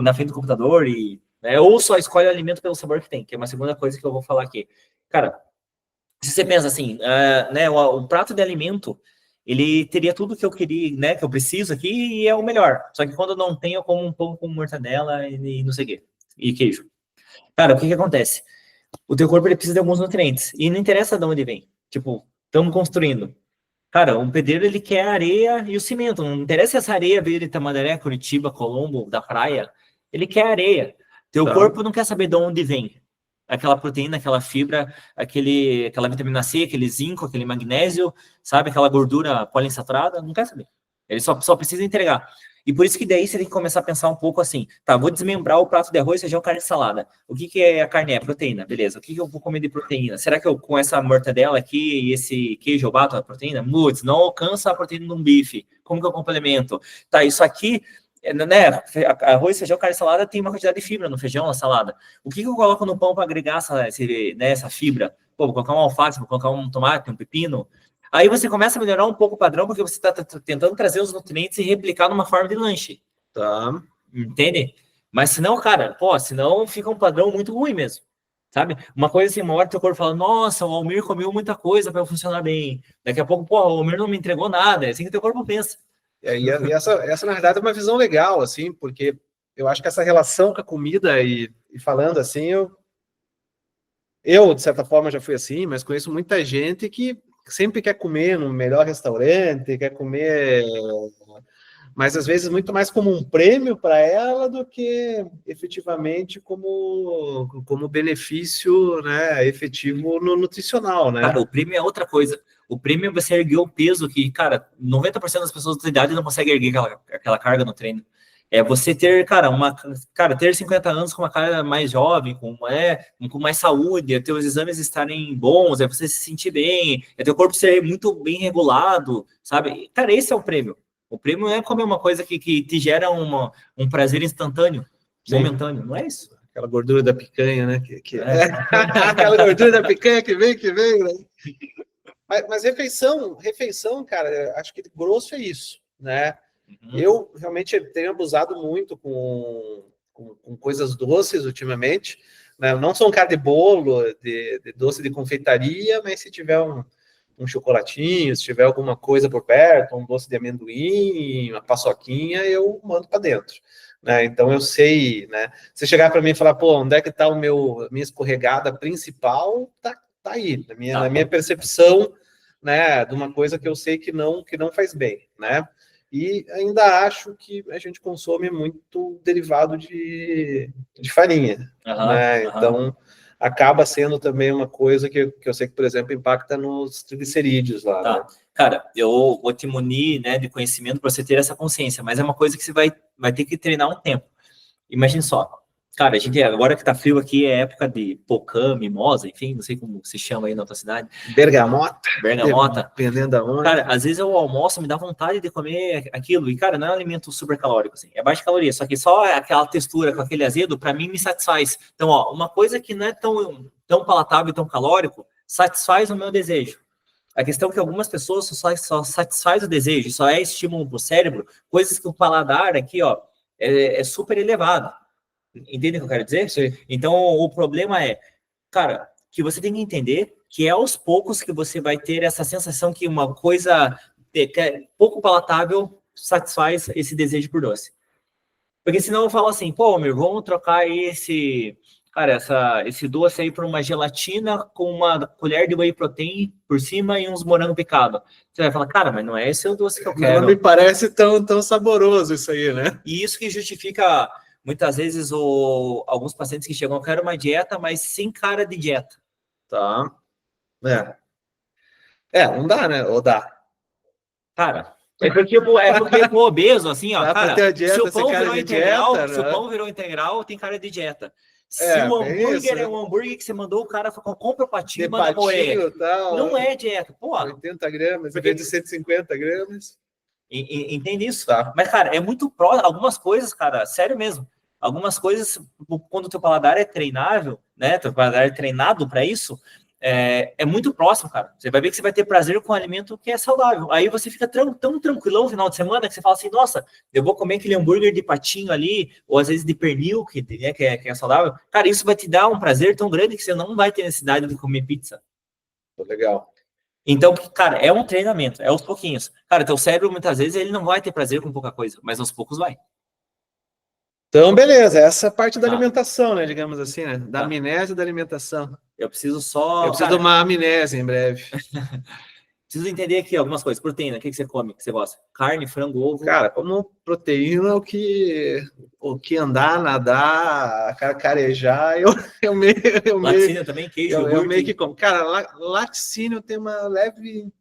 Na frente do computador e ou só escolhe o alimento pelo sabor que tem, que é uma segunda coisa que eu vou falar aqui. Cara, se você pensa assim, né, o prato de alimento, ele teria tudo que eu queria, né, que eu preciso aqui e é o melhor. Só que quando eu não tenho, eu como um pão com mortadela e não sei o quê, e queijo. Cara, o que acontece? O teu corpo ele precisa de alguns nutrientes e não interessa de onde vem. Tipo, estamos construindo. Cara, um pedreiro ele quer a areia e o cimento. Não interessa se essa areia veio de Tamandaré, Curitiba, Colombo, da praia. Ele quer areia. Teu corpo não quer saber de onde vem aquela proteína, aquela fibra, aquela vitamina C, aquele zinco, aquele magnésio, sabe? Aquela gordura poliinsaturada, não quer saber. Ele só precisa entregar. E por isso que daí você tem que começar a pensar um pouco assim, tá, vou desmembrar o prato de arroz, feijão, carne e salada. O que é a carne? É proteína, beleza. O que eu vou comer de proteína? Será que eu, com essa mortadela aqui e esse queijo, eu bato a proteína? Muitos, não alcança a proteína de um bife. Como que eu complemento? Tá, isso aqui... né, arroz, feijão, carne e salada tem uma quantidade de fibra no feijão, na salada. O que eu coloco no pão para agregar essa fibra? Pô, vou colocar um alface, vou colocar um tomate, um pepino. Aí você começa a melhorar um pouco o padrão, porque você está tentando trazer os nutrientes e replicar numa forma de lanche.
Tá.
Entende? Mas senão, cara, senão fica um padrão muito ruim mesmo. Sabe? Uma coisa assim, uma hora teu corpo fala, nossa, o Almir comeu muita coisa para eu funcionar bem. Daqui a pouco, o Almir não me entregou nada. É assim que teu corpo pensa.
E essa, na verdade, é uma visão legal, assim, porque eu acho que essa relação com a comida e falando assim, eu, de certa forma, já fui assim, mas conheço muita gente que sempre quer comer no melhor restaurante, quer comer, mas às vezes muito mais como um prêmio para ela do que efetivamente como benefício, né, efetivo no nutricional, né?
Cara, o prêmio é outra coisa. O prêmio é você erguer o peso que, cara, 90% das pessoas da tua idade não conseguem erguer aquela carga no treino. É você ter, cara, ter 50 anos com uma cara mais jovem, com mais saúde, é ter os exames estarem bons, é você se sentir bem, é teu corpo ser muito bem regulado, sabe? Cara, esse é o prêmio. O prêmio é comer uma coisa que te gera um prazer instantâneo, momentâneo, não é isso?
aquela gordura da picanha, né? Aquela gordura da picanha que vem, né? Mas refeição, cara, acho que grosso é isso, né? Eu realmente tenho abusado muito com coisas doces ultimamente, né? Eu não sou um cara de bolo, de doce de confeitaria, mas se tiver um chocolatinho, se tiver alguma coisa por perto, um doce de amendoim, uma paçoquinha, eu mando para dentro. Né? Então eu sei, né? Se chegar para mim e falar, pô, onde é que está minha escorregada principal? Tá aí, na minha percepção, né? De uma coisa que eu sei que não faz bem, né? E ainda acho que a gente consome muito derivado de farinha, né? Então acaba sendo também uma coisa que eu sei que, por exemplo, impacta nos triglicerídeos lá. Né?
Cara, eu vou te munir, né, de conhecimento para você ter essa consciência, mas é uma coisa que você vai ter que treinar um tempo. Imagine só, cara, a gente agora que tá frio aqui é época de pocã, mimosa, enfim, não sei como se chama aí na tua cidade.
Bergamota.
Dependendo da onde. Cara, às vezes eu almoço, me dá vontade de comer aquilo, e cara, não é um alimento super calórico, assim, é baixo de caloria, só que só aquela textura com aquele azedo, para mim, me satisfaz. Então, ó, uma coisa que não é tão palatável e tão calórico, satisfaz o meu desejo. A questão é que algumas pessoas só satisfaz o desejo, só é estímulo para o cérebro, coisas que o paladar aqui, ó, é super elevado. Entende o que eu quero dizer?
Sim.
Então, o problema é, cara, que você tem que entender que é aos poucos que você vai ter essa sensação que uma coisa que é pouco palatável satisfaz esse desejo por doce. Porque senão eu falo assim, pô, meu, vamos trocar esse doce aí por uma gelatina com uma colher de whey protein por cima e uns morangos picados. Você vai falar, cara, mas não é esse o doce que eu quero.
Não me parece tão saboroso isso aí, né?
E isso que justifica, muitas vezes, alguns pacientes que chegam, eu quero uma dieta, mas sem cara de dieta.
Tá. Não dá, né? Ou dá?
Cara, é porque o obeso, assim, ó, cara,
dieta,
se o pão virou integral,
dieta,
se o pão virou integral, tem cara de dieta. Se o hambúrguer é um hambúrguer que você mandou, o cara compra o patinho e manda moer. Não é dieta, pô.
80 gramas, em vez de 150 gramas.
Entende isso?
Tá.
Mas, cara, é muito próximo. Algumas coisas, cara, sério mesmo. Algumas coisas, quando o teu paladar é treinável, né? Teu paladar é treinado para isso, é muito próximo, cara. Você vai ver que você vai ter prazer com um alimento que é saudável. Aí você fica tão tranquilão no final de semana que você fala assim, nossa, eu vou comer aquele hambúrguer de patinho ali, ou às vezes de pernil, que é saudável. Cara, isso vai te dar um prazer tão grande que você não vai ter necessidade de comer pizza.
Legal.
Então, cara, é um treinamento, é aos pouquinhos. Cara, teu cérebro, muitas vezes, ele não vai ter prazer com pouca coisa, mas aos poucos vai.
Então, beleza, essa parte da alimentação, né, digamos assim, né, da amnésia da alimentação.
Eu preciso
de uma amnésia em breve.
Preciso entender aqui algumas coisas. Proteína, o que você come, que você gosta? Carne, frango, ovo?
Cara, como proteína, o que andar, nadar, carejar, eu meio...
Laticínio também, queijo,
eu meio que como. Cara, laticínio tem uma leve...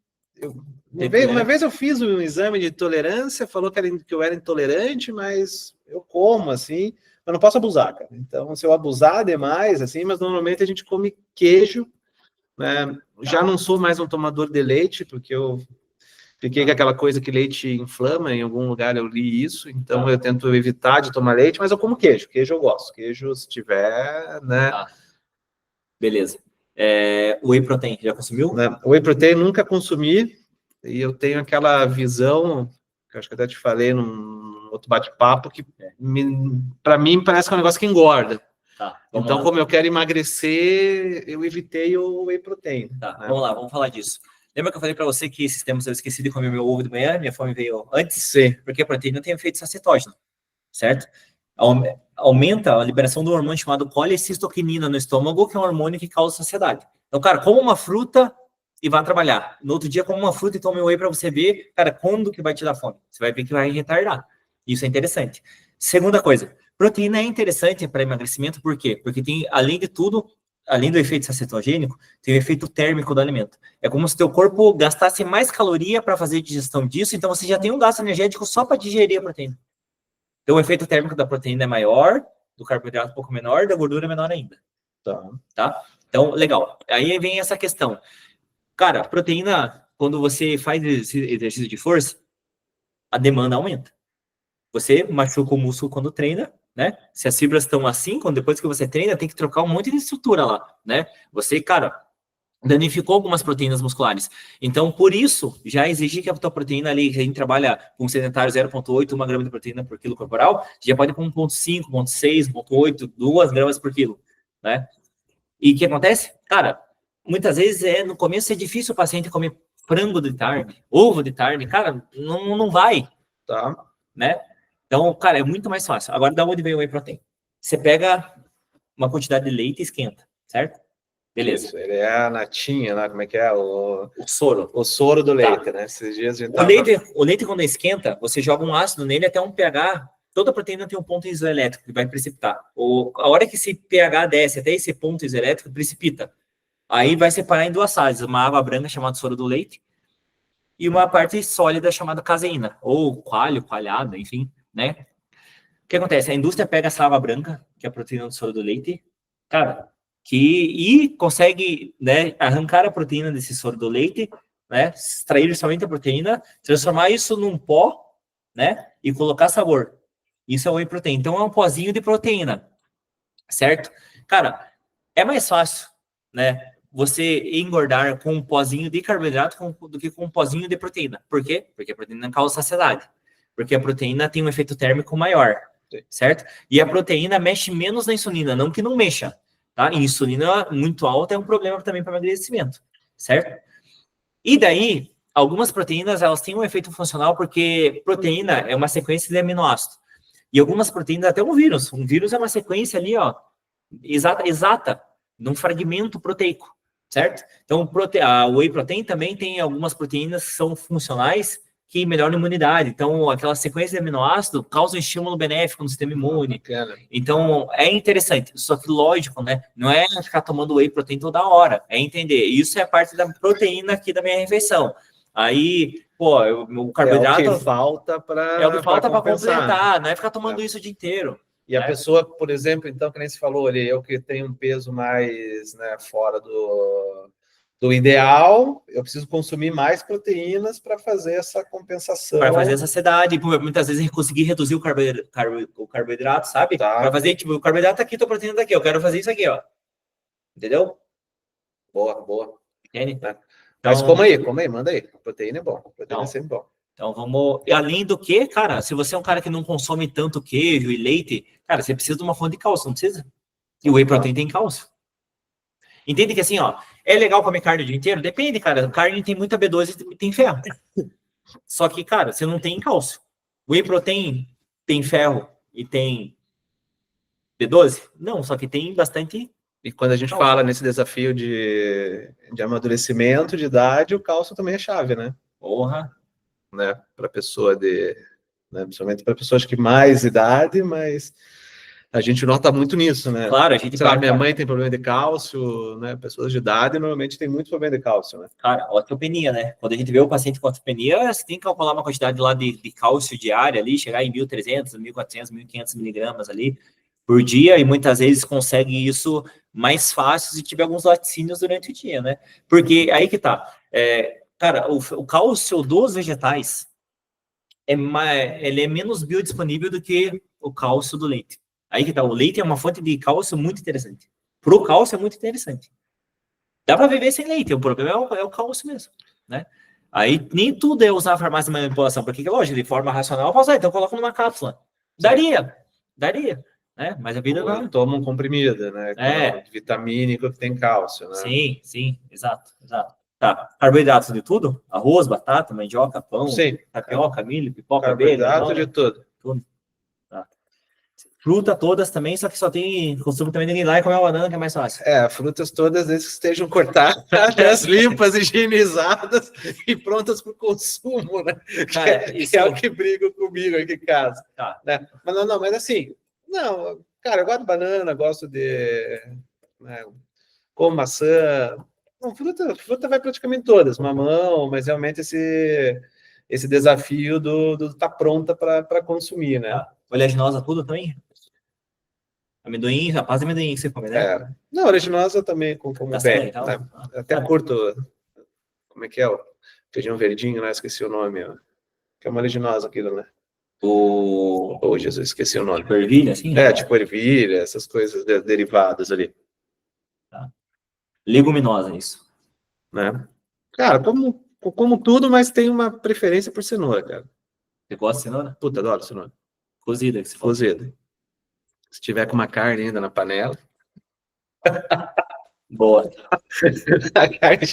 Uma vez eu fiz um exame de tolerância, falou que eu era intolerante, mas eu como, assim, mas não posso abusar, cara. Então, se eu abusar demais, assim, mas normalmente a gente come queijo, né? Já não sou mais um tomador de leite, porque eu fiquei com aquela coisa que leite inflama, em algum lugar eu li isso, então eu tento evitar de tomar leite, mas eu como queijo eu gosto, queijo se tiver, né?
Beleza. Whey protein, já consumiu?
Whey protein nunca consumi, e eu tenho aquela visão, que eu acho que até te falei num outro bate-papo, que para mim parece que é um negócio que engorda. Então, como eu quero emagrecer, eu evitei o whey protein.
Vamos lá, vamos falar disso. Lembra que eu falei para você que esses tempos eu esqueci de comer meu ovo de manhã, minha fome veio antes?
Sim.
Porque a proteína tem efeito sacitógeno, certo? Aumenta a liberação do hormônio chamado colecistoquinina no estômago, que é um hormônio que causa saciedade. Então, cara, coma uma fruta e vá trabalhar. No outro dia, coma uma fruta e tome whey para você ver, cara, quando que vai te dar fome. Você vai ver que vai retardar. Isso é interessante. Segunda coisa, proteína é interessante para emagrecimento, por quê? Porque tem, além de tudo, além do efeito sacetogênico, tem o efeito térmico do alimento. É como se teu corpo gastasse mais caloria para fazer digestão disso, então você já tem um gasto energético só para digerir a proteína. Então o efeito térmico da proteína é maior, do carboidrato um pouco menor, da gordura menor ainda. Tá? Então, legal. Aí vem essa questão. Cara, proteína, quando você faz esse exercício de força, a demanda aumenta. Você machuca o músculo quando treina, né? Se as fibras estão assim, quando depois que você treina, tem que trocar um monte de estrutura lá, né? Você, cara, danificou algumas proteínas musculares. Então, por isso, já exige que a tua proteína ali, que a gente trabalha com sedentário 0,8, 1 grama de proteína por quilo corporal, já pode ir para 1,5, 1,6, 1,8, 2 gramas por quilo, né? E o que acontece? Cara, muitas vezes no começo é difícil o paciente comer frango de tarde, ovo de tarde, cara, não vai,
Tá.
né? Então, cara, é muito mais fácil. Agora, da onde vem o whey protein? Você pega uma quantidade de leite e esquenta, certo? Beleza.
Isso, ele é a natinha, né? Como é que é?
O soro.
O soro do leite, né? Esses dias a gente
O leite, quando esquenta, você joga um ácido nele até um pH. Toda proteína tem um ponto isoelétrico que vai precipitar. A hora que esse pH desce até esse ponto isoelétrico, precipita. Aí vai separar em duas fases. Uma água branca chamada soro do leite e uma parte sólida chamada caseína. Ou coalho, coalhada, enfim, né? O que acontece? A indústria pega essa água branca, que é a proteína do soro do leite, cara, e consegue, né, arrancar a proteína desse soro do leite, né, extrair somente a proteína, transformar isso num pó, né, e colocar sabor. Isso é o whey protein. Então é um pozinho de proteína, certo? Cara, é mais fácil, né, você engordar com um pozinho de carboidrato do que com um pozinho de proteína. Por quê? Porque a proteína causa saciedade. Porque a proteína tem um efeito térmico maior, certo? E a proteína mexe menos na insulina, não que não mexa, tá? E insulina muito alta é um problema também para emagrecimento, certo? E daí, algumas proteínas, elas têm um efeito funcional porque proteína é uma sequência de aminoácidos. E algumas proteínas, até um vírus é uma sequência ali, ó, exata, num fragmento proteico, certo? Então, a whey protein também tem algumas proteínas que são funcionais que melhoram a imunidade. Então, aquela sequência de aminoácido causa um estímulo benéfico no sistema imune. Então, é interessante. Só que, lógico, né? Não é ficar tomando whey protein toda hora. É entender. Isso é parte da proteína aqui da minha refeição. Aí, pô, o carboidrato...
É o que falta para
É o que falta para completar. Não é ficar tomando isso o dia inteiro.
E a pessoa, por exemplo, então, que nem se falou ali, eu que tenho um peso mais, né, fora do ideal, eu preciso consumir mais proteínas para fazer essa compensação.
Para fazer essa saciedade, muitas vezes conseguir reduzir o carboidrato, sabe?
Tá.
Para fazer, tipo, o carboidrato tá aqui, tua proteína tá aqui, eu quero fazer isso aqui, ó. Entendeu?
Boa.
Entende?
Então, mas come aí, manda aí. Proteína é bom, proteína é sempre bom.
Então vamos. E além do que, cara, se você é um cara que não consome tanto queijo e leite, cara, você precisa de uma fonte de cálcio, não precisa? E o whey protein tem cálcio. Entende que assim, ó, é legal comer carne o dia inteiro? Depende, cara. Carne tem muita B12 e tem ferro. Só que, cara, você não tem cálcio. Whey protein tem ferro e tem B12? Não, só que tem bastante.
E quando a gente fala nesse desafio de amadurecimento, de idade, o cálcio também é chave, né?
Porra.
Né? Para pessoa né? Principalmente para pessoas que mais idade, mas a gente nota muito nisso, né?
Claro, a gente...
Sei lá, minha mãe tem problema de cálcio, né? Pessoas de idade normalmente tem muito problema de cálcio, né?
Cara, osteopenia, né? Quando a gente vê o paciente com osteopenia, você tem que calcular uma quantidade lá de cálcio diária ali, chegar em 1.300, 1.400, 1.500 miligramas ali por dia, e muitas vezes consegue isso mais fácil se tiver alguns laticínios durante o dia, né? Porque aí que tá. Cara, o cálcio dos vegetais, ele é menos biodisponível do que o cálcio do leite. Aí que tá, o leite é uma fonte de cálcio muito interessante. Pro cálcio é muito interessante. Dá para viver sem leite, o problema é o cálcio mesmo, né? Aí nem tudo é usar a farmácia de manipulação, porque, lógico, de forma racional, eu posso, então coloca numa cápsula. Daria, né? Mas a vida
não... Toma um comprimido, né? Vitamínico que tem cálcio, né?
Sim, exato. Tá, carboidratos de tudo? Arroz, batata, mandioca, pão, tapioca, milho, pipoca,
carboidrato de tudo.
Tá. Fruta todas também, só que só tem costume também de ir lá e comer uma banana, que é mais fácil.
Frutas todas, desde que estejam cortadas, limpas, higienizadas e prontas para o consumo, né?
Cara,
que é o que briga comigo aqui em casa.
Tá.
Né? Mas assim, cara, eu gosto de banana, gosto de... Né, como maçã... Não, fruta vai praticamente todas, mamão, mas realmente esse desafio do tá pronta para consumir, né?
Tá. Oleaginosa tudo também? Amendoim, rapaz de amendoim que você come, né?
Não, oleaginosa também como
tá
bem.
Então,
né? Até curto, como é que é o feijão verdinho, né? Esqueci o nome, ó. Que é uma oleaginosa aquilo, né? Oh, Jesus, esqueci o nome.
Tipo ervilha, assim?
Tipo ervilha, essas coisas derivadas ali.
Tá. Leguminosa, isso.
Né? Cara, como tudo, mas tem uma preferência por cenoura, cara.
Você gosta de cenoura?
Puta, adoro cenoura.
Cozida, que você falou.
Cozida. Se tiver com uma carne ainda na panela.
Boa.
A carne,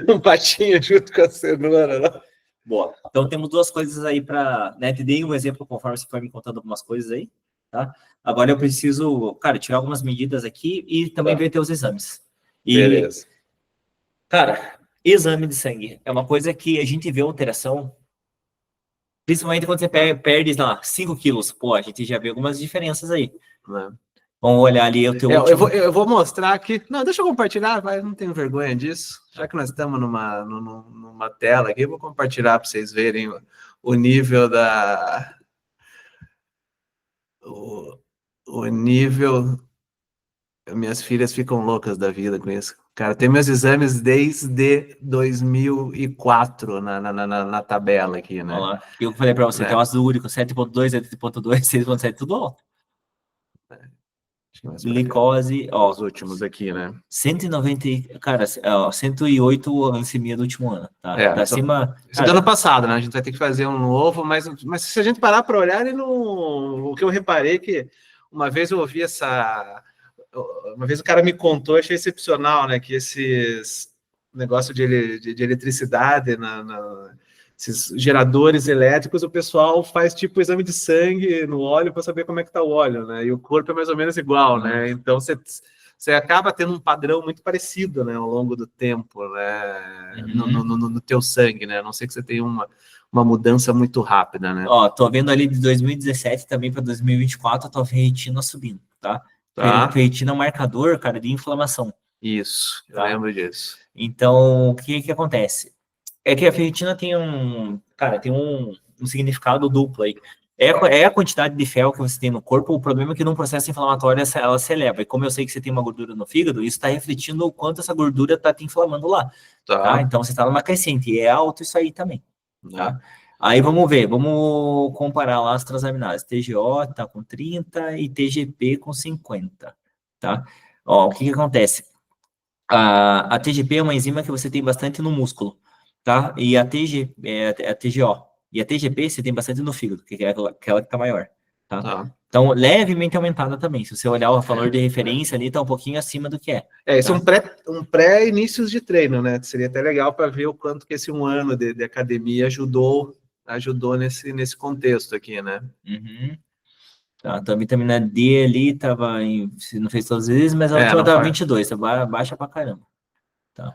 um patinho junto com a cenoura. Né?
Boa. Então temos duas coisas aí para, né? Te dei um exemplo conforme você foi me contando algumas coisas aí, tá? Agora eu preciso, cara, tirar algumas medidas aqui e também ver teus exames. E,
beleza.
cara, exame de sangue é uma coisa que a gente vê alteração, principalmente quando você perde lá 5 quilos. Pô, a gente já vê algumas diferenças aí.
Né?
Vamos olhar ali o teu último...
eu vou mostrar aqui. Não, deixa eu compartilhar, vai, não tenho vergonha disso. Já que nós estamos numa tela aqui, eu vou compartilhar para vocês verem o nível da... O nível... Minhas filhas ficam loucas da vida com isso. Cara, tem meus exames desde 2004 na tabela aqui, né?
Olha lá. Eu falei para você,
né?
tem um ácido úrico 7.2, 8.2, 6.7, tudo alto. Glicose, ó.
Os últimos aqui, né?
190, cara, ó, 108 a glicemia do último ano, tá? Tá acima...
Isso é do ano passado, né? A gente vai ter que fazer um novo, mas se a gente parar para olhar, o que eu reparei que uma vez eu ouvi uma vez o cara me contou, achei excepcional, né? Que esses negócio de eletricidade, esses geradores elétricos, o pessoal faz tipo exame de sangue no óleo para saber como é que tá o óleo, né? E o corpo é mais ou menos igual, né? Então você acaba tendo um padrão muito parecido, né? Ao longo do tempo, né? No teu sangue, né? A não ser que você tenha uma mudança muito rápida, né?
Ó, tô vendo ali de 2017 também para 2024 a tua ferritina subindo, tá? Ferritina é um marcador, cara, de inflamação.
Isso, eu
tá?
lembro disso.
Então, o que acontece? É que a ferritina tem um significado duplo aí. É a quantidade de ferro que você tem no corpo, o problema é que num processo inflamatório ela se eleva. E como eu sei que você tem uma gordura no fígado, isso está refletindo o quanto essa gordura está te inflamando lá. Tá? Então você está numa crescente, e é alto isso aí também. Tá? Aí vamos ver, vamos comparar lá as transaminases. TGO está com 30 e TGP com 50. Tá? Ó, o que acontece? A TGP é uma enzima que você tem bastante no músculo, tá? E a TGO. E a TGP você tem bastante no fígado, que é aquela que está maior, tá? Então, levemente aumentada também. Se você olhar o valor de referência ali, está um pouquinho acima do que é.
Isso é um pré-inícios de treino, né? Seria até legal para ver o quanto que esse 1 ano de academia ajudou nesse contexto aqui, né?
Tá, então a vitamina D ali tava você não fez todas as vezes, mas a última tava 22, tá baixa pra caramba. Tá.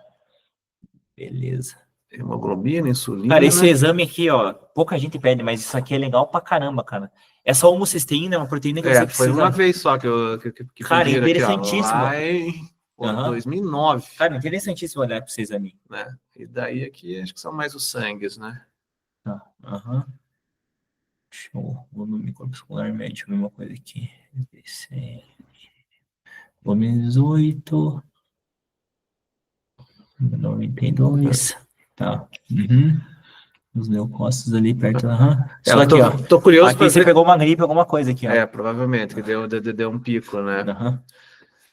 Beleza.
Hemoglobina, insulina.
Cara, esse exame aqui, ó, pouca gente pede, mas isso aqui é legal pra caramba, cara. Essa homocisteína é uma proteína que você precisa...
Foi uma vez só que
cara, interessantíssimo.
Aqui, ó, lá em 2009.
Cara, interessantíssimo olhar pra esse exame.
Né? E daí aqui, acho que são mais os sangues, né?
Show. Volume corpuscular médio, mesma coisa aqui. Volume 18. 92. Tá. Os leucócitos ali perto. Ela aqui, ó.
Tô curioso.
Aqui você pegou uma gripe, alguma coisa aqui, ó.
Provavelmente, que deu um pico, né?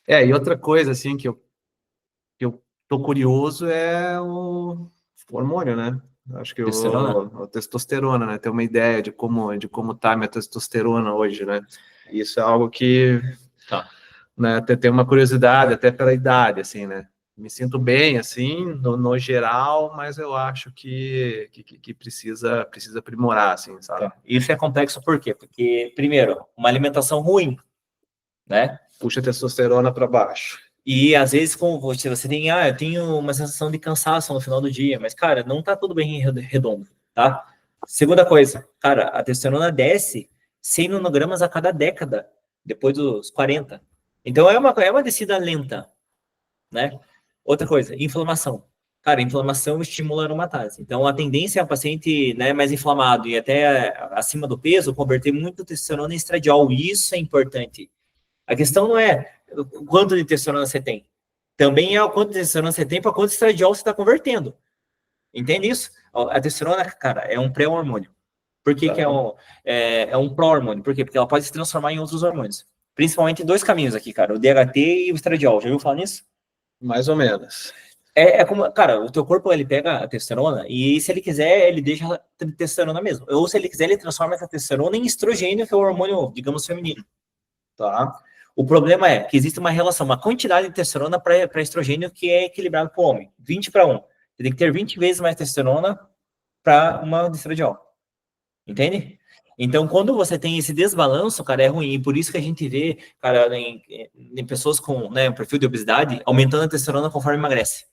E outra coisa, assim, que eu tô curioso é o hormônio, né? Acho que a testosterona, né? Ter uma ideia de como tá a minha testosterona hoje, né? Isso é algo que né, tem uma curiosidade, até pela idade, assim, né? Me sinto bem, assim, no geral, mas eu acho que precisa aprimorar, assim, sabe?
Isso é complexo por quê? Porque, primeiro, uma alimentação ruim, né?
Puxa a testosterona para baixo.
E, às vezes, como você tem, eu tenho uma sensação de cansaço no final do dia, mas, cara, não tá tudo bem redondo, tá? Segunda coisa, cara, a testosterona desce 100 nanogramas a cada década, depois dos 40. Então, é uma descida lenta, né? Outra coisa, inflamação. Cara, inflamação estimula a aromatase. Então, a tendência é o paciente, né, mais inflamado e até acima do peso, converter muito testosterona em estradiol. Isso é importante. A questão não é quanto de testosterona você tem. Também é o quanto de testosterona você tem para quanto estradiol você está convertendo. Entende isso? A testosterona, cara, é um pré-hormônio. Por que, que é um pró-hormônio? Por quê? Porque ela pode se transformar em outros hormônios. Principalmente em 2 caminhos aqui, cara. O DHT e o estradiol. Já ouviu falar nisso?
Mais ou menos.
É como, cara, o teu corpo, ele pega a testosterona e se ele quiser, ele deixa a testosterona mesmo. Ou se ele quiser, ele transforma essa testosterona em estrogênio, que é o hormônio, digamos, feminino. Tá? O problema é que existe uma relação, uma quantidade de testosterona para estrogênio que é equilibrado para o homem. 20 para 1. Você tem que ter 20 vezes mais testosterona para uma de estradiol. Entende? Então, quando você tem esse desbalanço, cara, é ruim. E por isso que a gente vê, cara, em pessoas com, né, um perfil de obesidade, aumentando a testosterona conforme emagrece.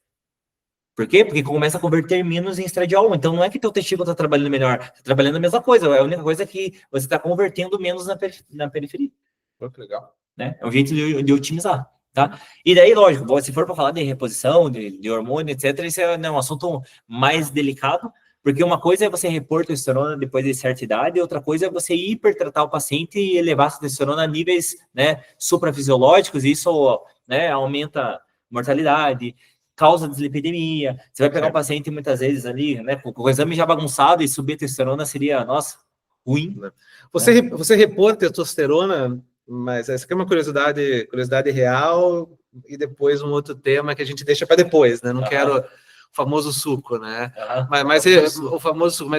Por quê? Porque começa a converter menos em estradiol. Então, não é que teu testículo está trabalhando melhor, está trabalhando a mesma coisa. A única coisa é que você está convertendo menos na periferia.
Pô, que legal.
Né? É um jeito de otimizar. Tá? E daí, lógico, se for para falar de reposição, de hormônio, etc., isso é um assunto mais delicado, porque uma coisa é você repor testosterona depois de certa idade, e outra coisa é você hipertratar o paciente e elevar a testosterona a níveis, né, suprafisiológicos, e isso, né, aumenta mortalidade, causa dislipidemia. Você vai pegar um paciente muitas vezes ali, né, com o exame já bagunçado e subir a testosterona seria, nossa, ruim.
Você repor testosterona, mas essa aqui é uma curiosidade real, e depois um outro tema que a gente deixa para depois, né? Não quero o famoso suco, né? Mas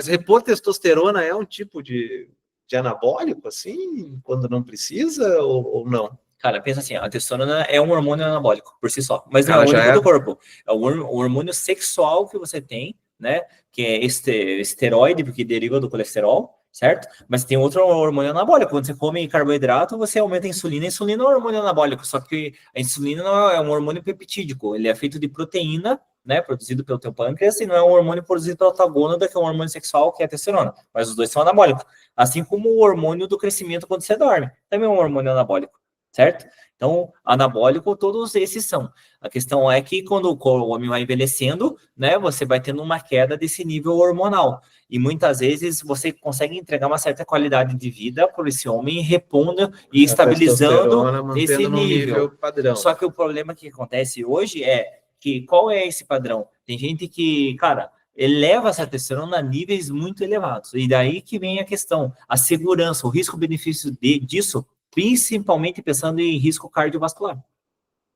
repor testosterona é um tipo de anabólico, assim, quando não precisa ou não?
Cara, pensa assim, a testosterona é um hormônio anabólico por si só, mas não é o único do corpo. É o hormônio sexual que você tem, né? Que é esteroide, porque deriva do colesterol, certo? Mas tem outro hormônio anabólico. Quando você come carboidrato, você aumenta a insulina. A insulina é um hormônio anabólico, só que a insulina não é um hormônio peptídico. Ele é feito de proteína, né? Produzido pelo teu pâncreas, e não é um hormônio produzido pela tua gônada, que é um hormônio sexual, que é a testosterona. Mas os dois são anabólicos. Assim como o hormônio do crescimento quando você dorme. Também é um hormônio anabólico. Certo? Então, anabólico, todos esses são. A questão é que quando o homem vai envelhecendo, né, você vai tendo uma queda desse nível hormonal. E muitas vezes você consegue entregar uma certa qualidade de vida por esse homem, repondo e estabilizando esse nível
padrão.
Só que o problema que acontece hoje é que qual é esse padrão? Tem gente que, cara, eleva essa testosterona a níveis muito elevados. E daí que vem a questão, a segurança, o risco-benefício disso, principalmente pensando em risco cardiovascular,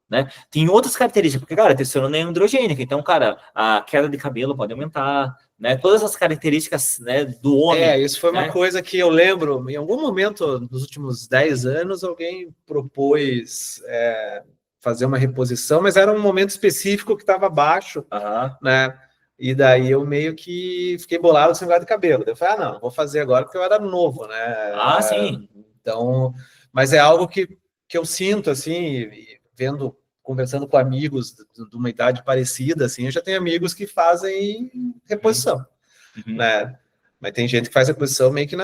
né? Tem outras características, porque, cara, a testosterona é androgênica, então, cara, a queda de cabelo pode aumentar, né? Todas as características, né, do homem.
Isso foi uma coisa que eu lembro, em algum momento, nos últimos 10 anos, alguém propôs fazer uma reposição, mas era um momento específico que estava baixo, né? E daí eu meio que fiquei bolado sem lugar de cabelo. Eu falei, não vou fazer agora porque eu era novo, né?
Sim.
Então, mas é algo que eu sinto, assim, conversando com amigos de uma idade parecida, assim, eu já tenho amigos que fazem reposição, né? Mas tem gente que faz reposição meio que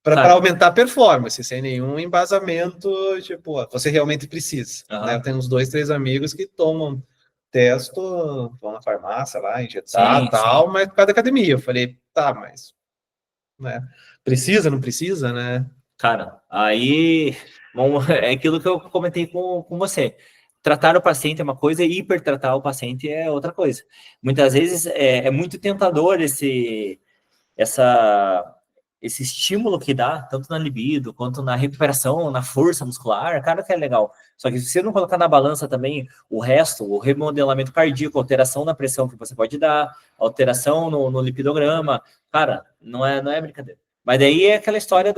para aumentar a performance, sem nenhum embasamento, tipo, você realmente precisa, né? Eu tenho uns 2, 3 amigos que tomam testo, vão na farmácia lá, injetar tal, mas por causa da academia. Eu falei, tá, mas, né? Precisa, não precisa, né?
Cara, aí é aquilo que eu comentei com você. Tratar o paciente é uma coisa e hipertratar o paciente é outra coisa. Muitas vezes é muito tentador esse estímulo que dá, tanto na libido, quanto na recuperação, na força muscular, cara, que é legal. Só que se você não colocar na balança também o resto, o remodelamento cardíaco, alteração na pressão que você pode dar, alteração no lipidograma, cara, não é brincadeira. Mas daí é aquela história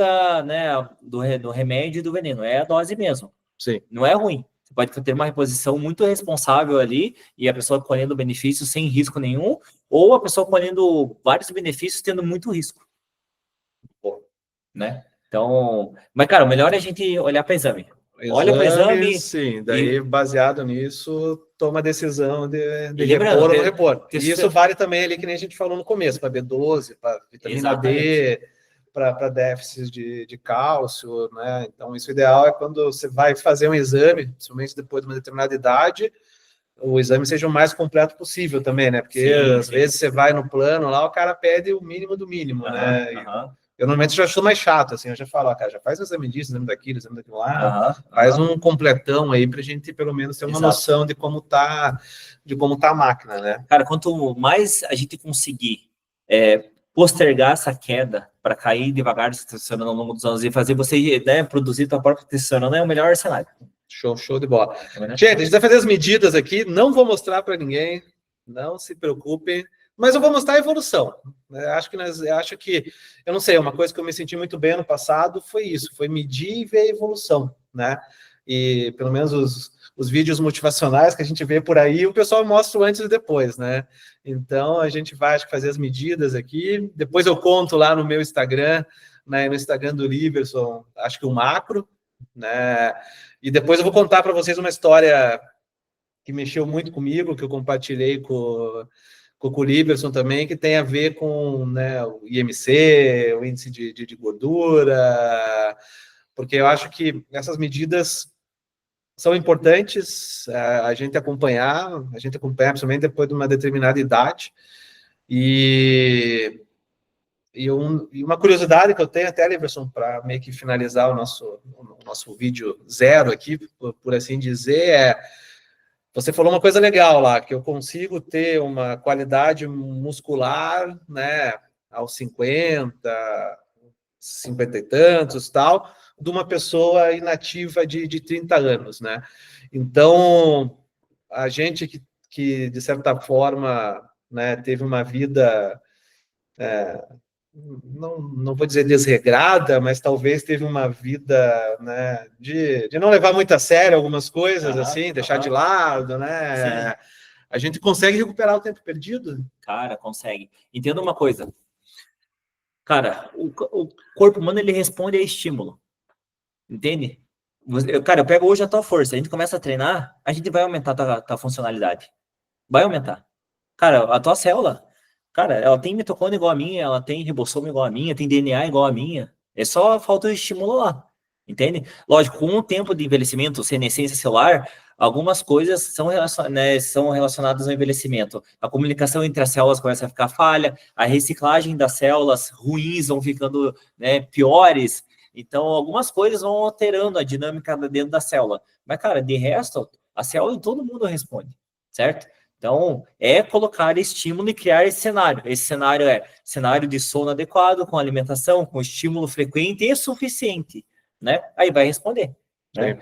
do remédio e do veneno, é a dose mesmo.
Sim.
Não é ruim. Você pode ter uma reposição muito responsável ali e a pessoa colhendo benefícios sem risco nenhum, ou a pessoa colhendo vários benefícios tendo muito risco. Né? Então, mas cara, o melhor é a gente olhar para exame. Olha para o exame.
Sim, daí baseado nisso, toma a decisão de repor ou não repor. E isso vale também ali, que nem a gente falou no começo, para B12, para vitamina D, para déficits de cálcio, né? Então, isso ideal é quando você vai fazer um exame, principalmente depois de uma determinada idade, o exame seja o mais completo possível também, né? Porque às vezes você vai no plano lá, o cara pede o mínimo do mínimo, né? Eu normalmente já sou mais chato, assim, eu já falo, cara, já faz o exame disso, exame daquilo lá, faz um completão aí pra gente pelo menos ter uma noção de como tá a máquina, né?
Cara, quanto mais a gente conseguir postergar essa queda para cair devagar se testosterona ao longo dos anos e fazer você, né, produzir sua própria testosterona é o melhor cenário.
Show de bola. Gente, a gente vai fazer as medidas aqui, não vou mostrar para ninguém, não se preocupem, mas eu vou mostrar a evolução. Acho que, eu não sei, uma coisa que eu me senti muito bem no passado foi isso, foi medir e ver a evolução, né? E pelo menos os vídeos motivacionais que a gente vê por aí, o pessoal mostra o antes e depois, né? Então, a gente vai, acho que, fazer as medidas aqui, depois eu conto lá no meu Instagram, né, no Instagram do Liverson, acho que o macro, né? E depois eu vou contar para vocês uma história que mexeu muito comigo, que eu compartilhei com o Liverson também, que tem a ver com, né, o IMC, o índice de gordura, porque eu acho que essas medidas são importantes a gente acompanhar principalmente depois de uma determinada idade. E uma curiosidade que eu tenho até, Liverson, para meio que finalizar o nosso vídeo zero aqui, por assim dizer, você falou uma coisa legal lá, que eu consigo ter uma qualidade muscular, né, aos 50, 50 e tantos, tal, de uma pessoa inativa de 30 anos, né? Então, a gente que de certa forma, né, teve uma vida... não vou dizer desregrada, mas talvez teve uma vida, né, de não levar muito a sério algumas coisas, assim, deixar de lado, né? Sim. A gente consegue recuperar o tempo perdido?
Cara, consegue. Entenda uma coisa. Cara, o corpo humano, ele responde a estímulo. Entende? Cara, eu pego hoje a tua força, a gente começa a treinar, a gente vai aumentar a tua funcionalidade. Vai aumentar. Cara, a tua célula... Cara, ela tem mitocôndria igual a minha, ela tem ribossoma igual a minha, tem DNA igual a minha. É só falta de estímulo lá, entende? Lógico, com o tempo de envelhecimento, senescência celular, algumas coisas são relacionadas ao envelhecimento. A comunicação entre as células começa a ficar falha, a reciclagem das células ruins vão ficando, né, piores. Então, algumas coisas vão alterando a dinâmica dentro da célula. Mas, cara, de resto, a célula todo mundo responde, certo? Então, é colocar estímulo e criar esse cenário. Esse cenário é cenário de sono adequado, com alimentação, com estímulo frequente e suficiente, né? Aí vai responder, né?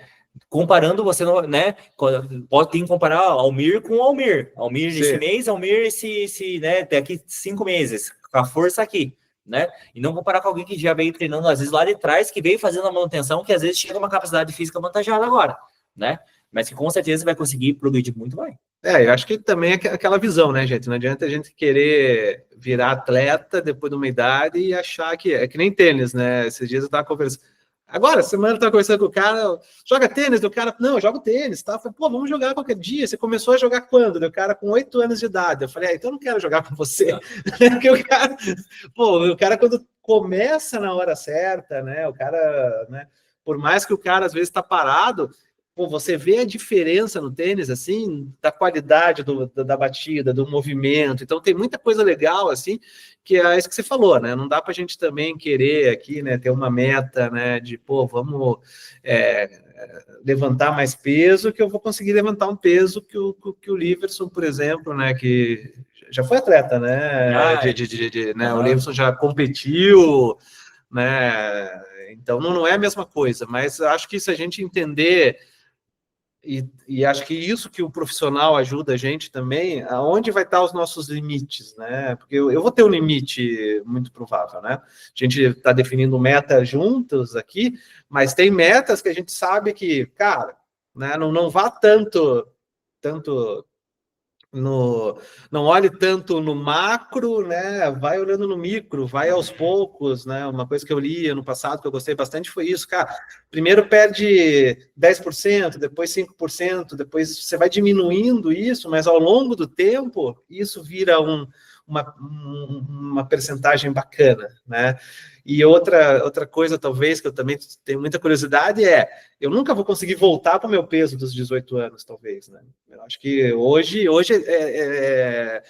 Comparando, você não, né? Pode ter que comparar Almir com Almir. Almir nesse mês, Almir né? Daqui 5 meses, com a força aqui, né? E não comparar com alguém que já veio treinando, às vezes, lá de trás, que veio fazendo a manutenção, que às vezes chega uma capacidade física avantajada agora, né? Mas que com certeza vai conseguir progredir muito mais.
Eu acho que também é aquela visão, né, gente? Não adianta a gente querer virar atleta depois de uma idade e achar que... É que nem tênis, né? Esses dias eu estava conversando... Agora, semana eu estava conversando com o cara, joga tênis? O cara, não, eu jogo tênis, tá? Eu falei, pô, vamos jogar qualquer dia. Você começou a jogar quando? O cara com 8 anos de idade. Eu falei, então eu não quero jogar com você. Porque o cara quando começa na hora certa, né? O cara, né? Por mais que o cara às vezes está parado... Pô, você vê a diferença no tênis, assim, da qualidade da batida, do movimento. Então, tem muita coisa legal, assim, que é isso que você falou, né? Não dá para a gente também querer aqui, né, ter uma meta, né, de, pô, vamos levantar mais peso, que eu vou conseguir levantar um peso que o Liverson, por exemplo, né, que já foi atleta, né? Né? O Liverson já competiu, né? Então, não é a mesma coisa, mas acho que se a gente entender... E acho que isso que o profissional ajuda a gente também, aonde vai estar os nossos limites, né? Porque eu vou ter um limite muito provável, né? A gente está definindo meta juntos aqui, mas tem metas que a gente sabe que, cara, né, não vá tanto não olhe tanto no macro, né? Vai olhando no micro, vai aos poucos, né? Uma coisa que eu li no passado que eu gostei bastante foi isso, cara. Primeiro perde 10%, depois 5%, depois você vai diminuindo isso, mas ao longo do tempo isso vira uma percentagem bacana, né? E outra coisa, talvez, que eu também tenho muita curiosidade eu nunca vou conseguir voltar para o meu peso dos 18 anos, talvez, né? Eu acho que hoje é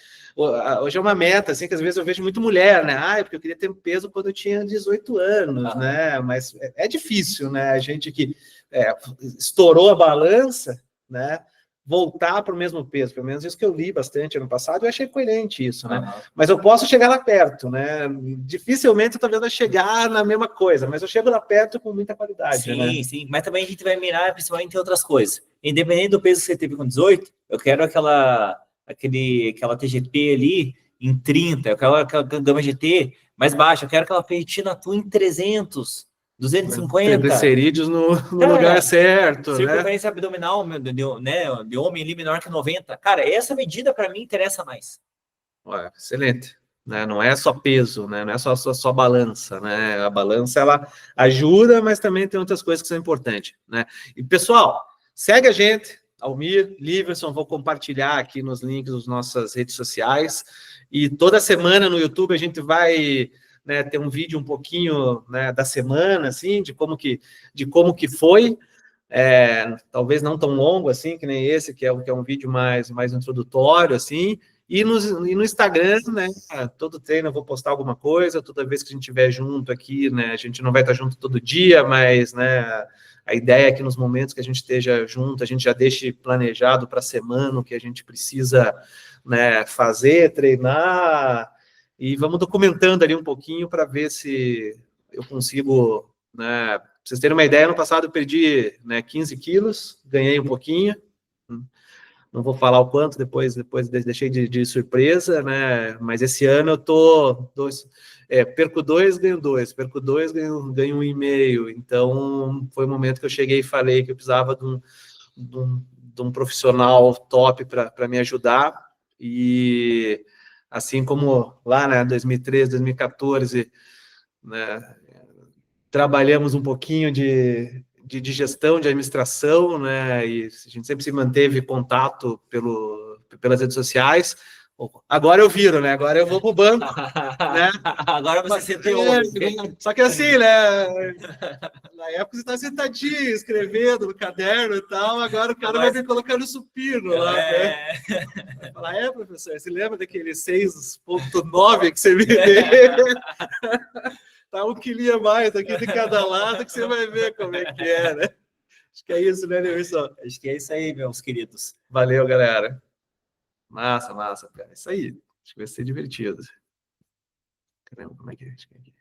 uma meta, assim, que às vezes eu vejo muito mulher, né? Porque eu queria ter peso quando eu tinha 18 anos, né? Mas é difícil, né? A gente que estourou a balança, né? voltar para o mesmo peso, pelo menos isso que eu li bastante ano passado, eu achei coerente isso, né? Mas eu posso chegar lá perto, né? Dificilmente eu talvez vai chegar na mesma coisa, mas eu chego lá perto com muita qualidade,
sim,
né?
Sim, mas também a gente vai mirar principalmente em outras coisas. Independente do peso que você teve com 18, eu quero aquela TGP ali em 30, eu quero aquela gama GT mais baixa, eu quero aquela ferritina tua em 300, 250.
Triglicerídeos no
Cara,
lugar certo, né?
circunferência abdominal, de homem ali menor que 90. Cara, essa medida para mim interessa mais.
Ué, excelente. Né? Não é só peso, né? Não é só balança, né? A balança, ela ajuda, mas também tem outras coisas que são importantes, né? E, pessoal, segue a gente, Almir, Liverson, vou compartilhar aqui nos links das nossas redes sociais, e toda semana no YouTube a gente vai, né, ter um vídeo um pouquinho, né, da semana, assim, de como que foi, talvez não tão longo assim, que nem esse, que é um vídeo mais introdutório, assim. E no Instagram, né? Todo treino eu vou postar alguma coisa, toda vez que a gente estiver junto aqui, né? A gente não vai estar junto todo dia, mas, né? A ideia é que nos momentos que a gente esteja junto, a gente já deixe planejado para a semana o que a gente precisa, né, fazer, treinar, e vamos documentando ali um pouquinho para ver se eu consigo, né? Pra vocês terem uma ideia, no passado eu perdi, né, 15 quilos, ganhei um pouquinho. Não vou falar o quanto, depois deixei de surpresa, né? Mas esse ano eu perco 2, ganho 2, perco 2, ganho 1,5. Então, foi o momento que eu cheguei e falei que eu precisava de um profissional top para me ajudar. E assim como lá, né, 2013, 2014, né, trabalhamos um pouquinho de gestão, de administração, né? E a gente sempre se manteve contato pelas redes sociais. Agora eu viro, né? Agora eu vou pro banco, né?
Agora você sentiu homem.
Só que assim, né? Na época você estava sentadinho, escrevendo no caderno e tal, agora o cara vai vir colocando supino lá, né? Vai falar, professor, você lembra daquele 6,9 que você me deu? Tá um quilinho a mais aqui de cada lado que você vai ver como é que é, né? Acho que é isso, né, Leverson?
Acho que é isso aí, meus queridos.
Valeu, galera. Massa, cara. Isso aí. Acho que vai ser divertido. Caramba, como é que é? Acho que é aqui.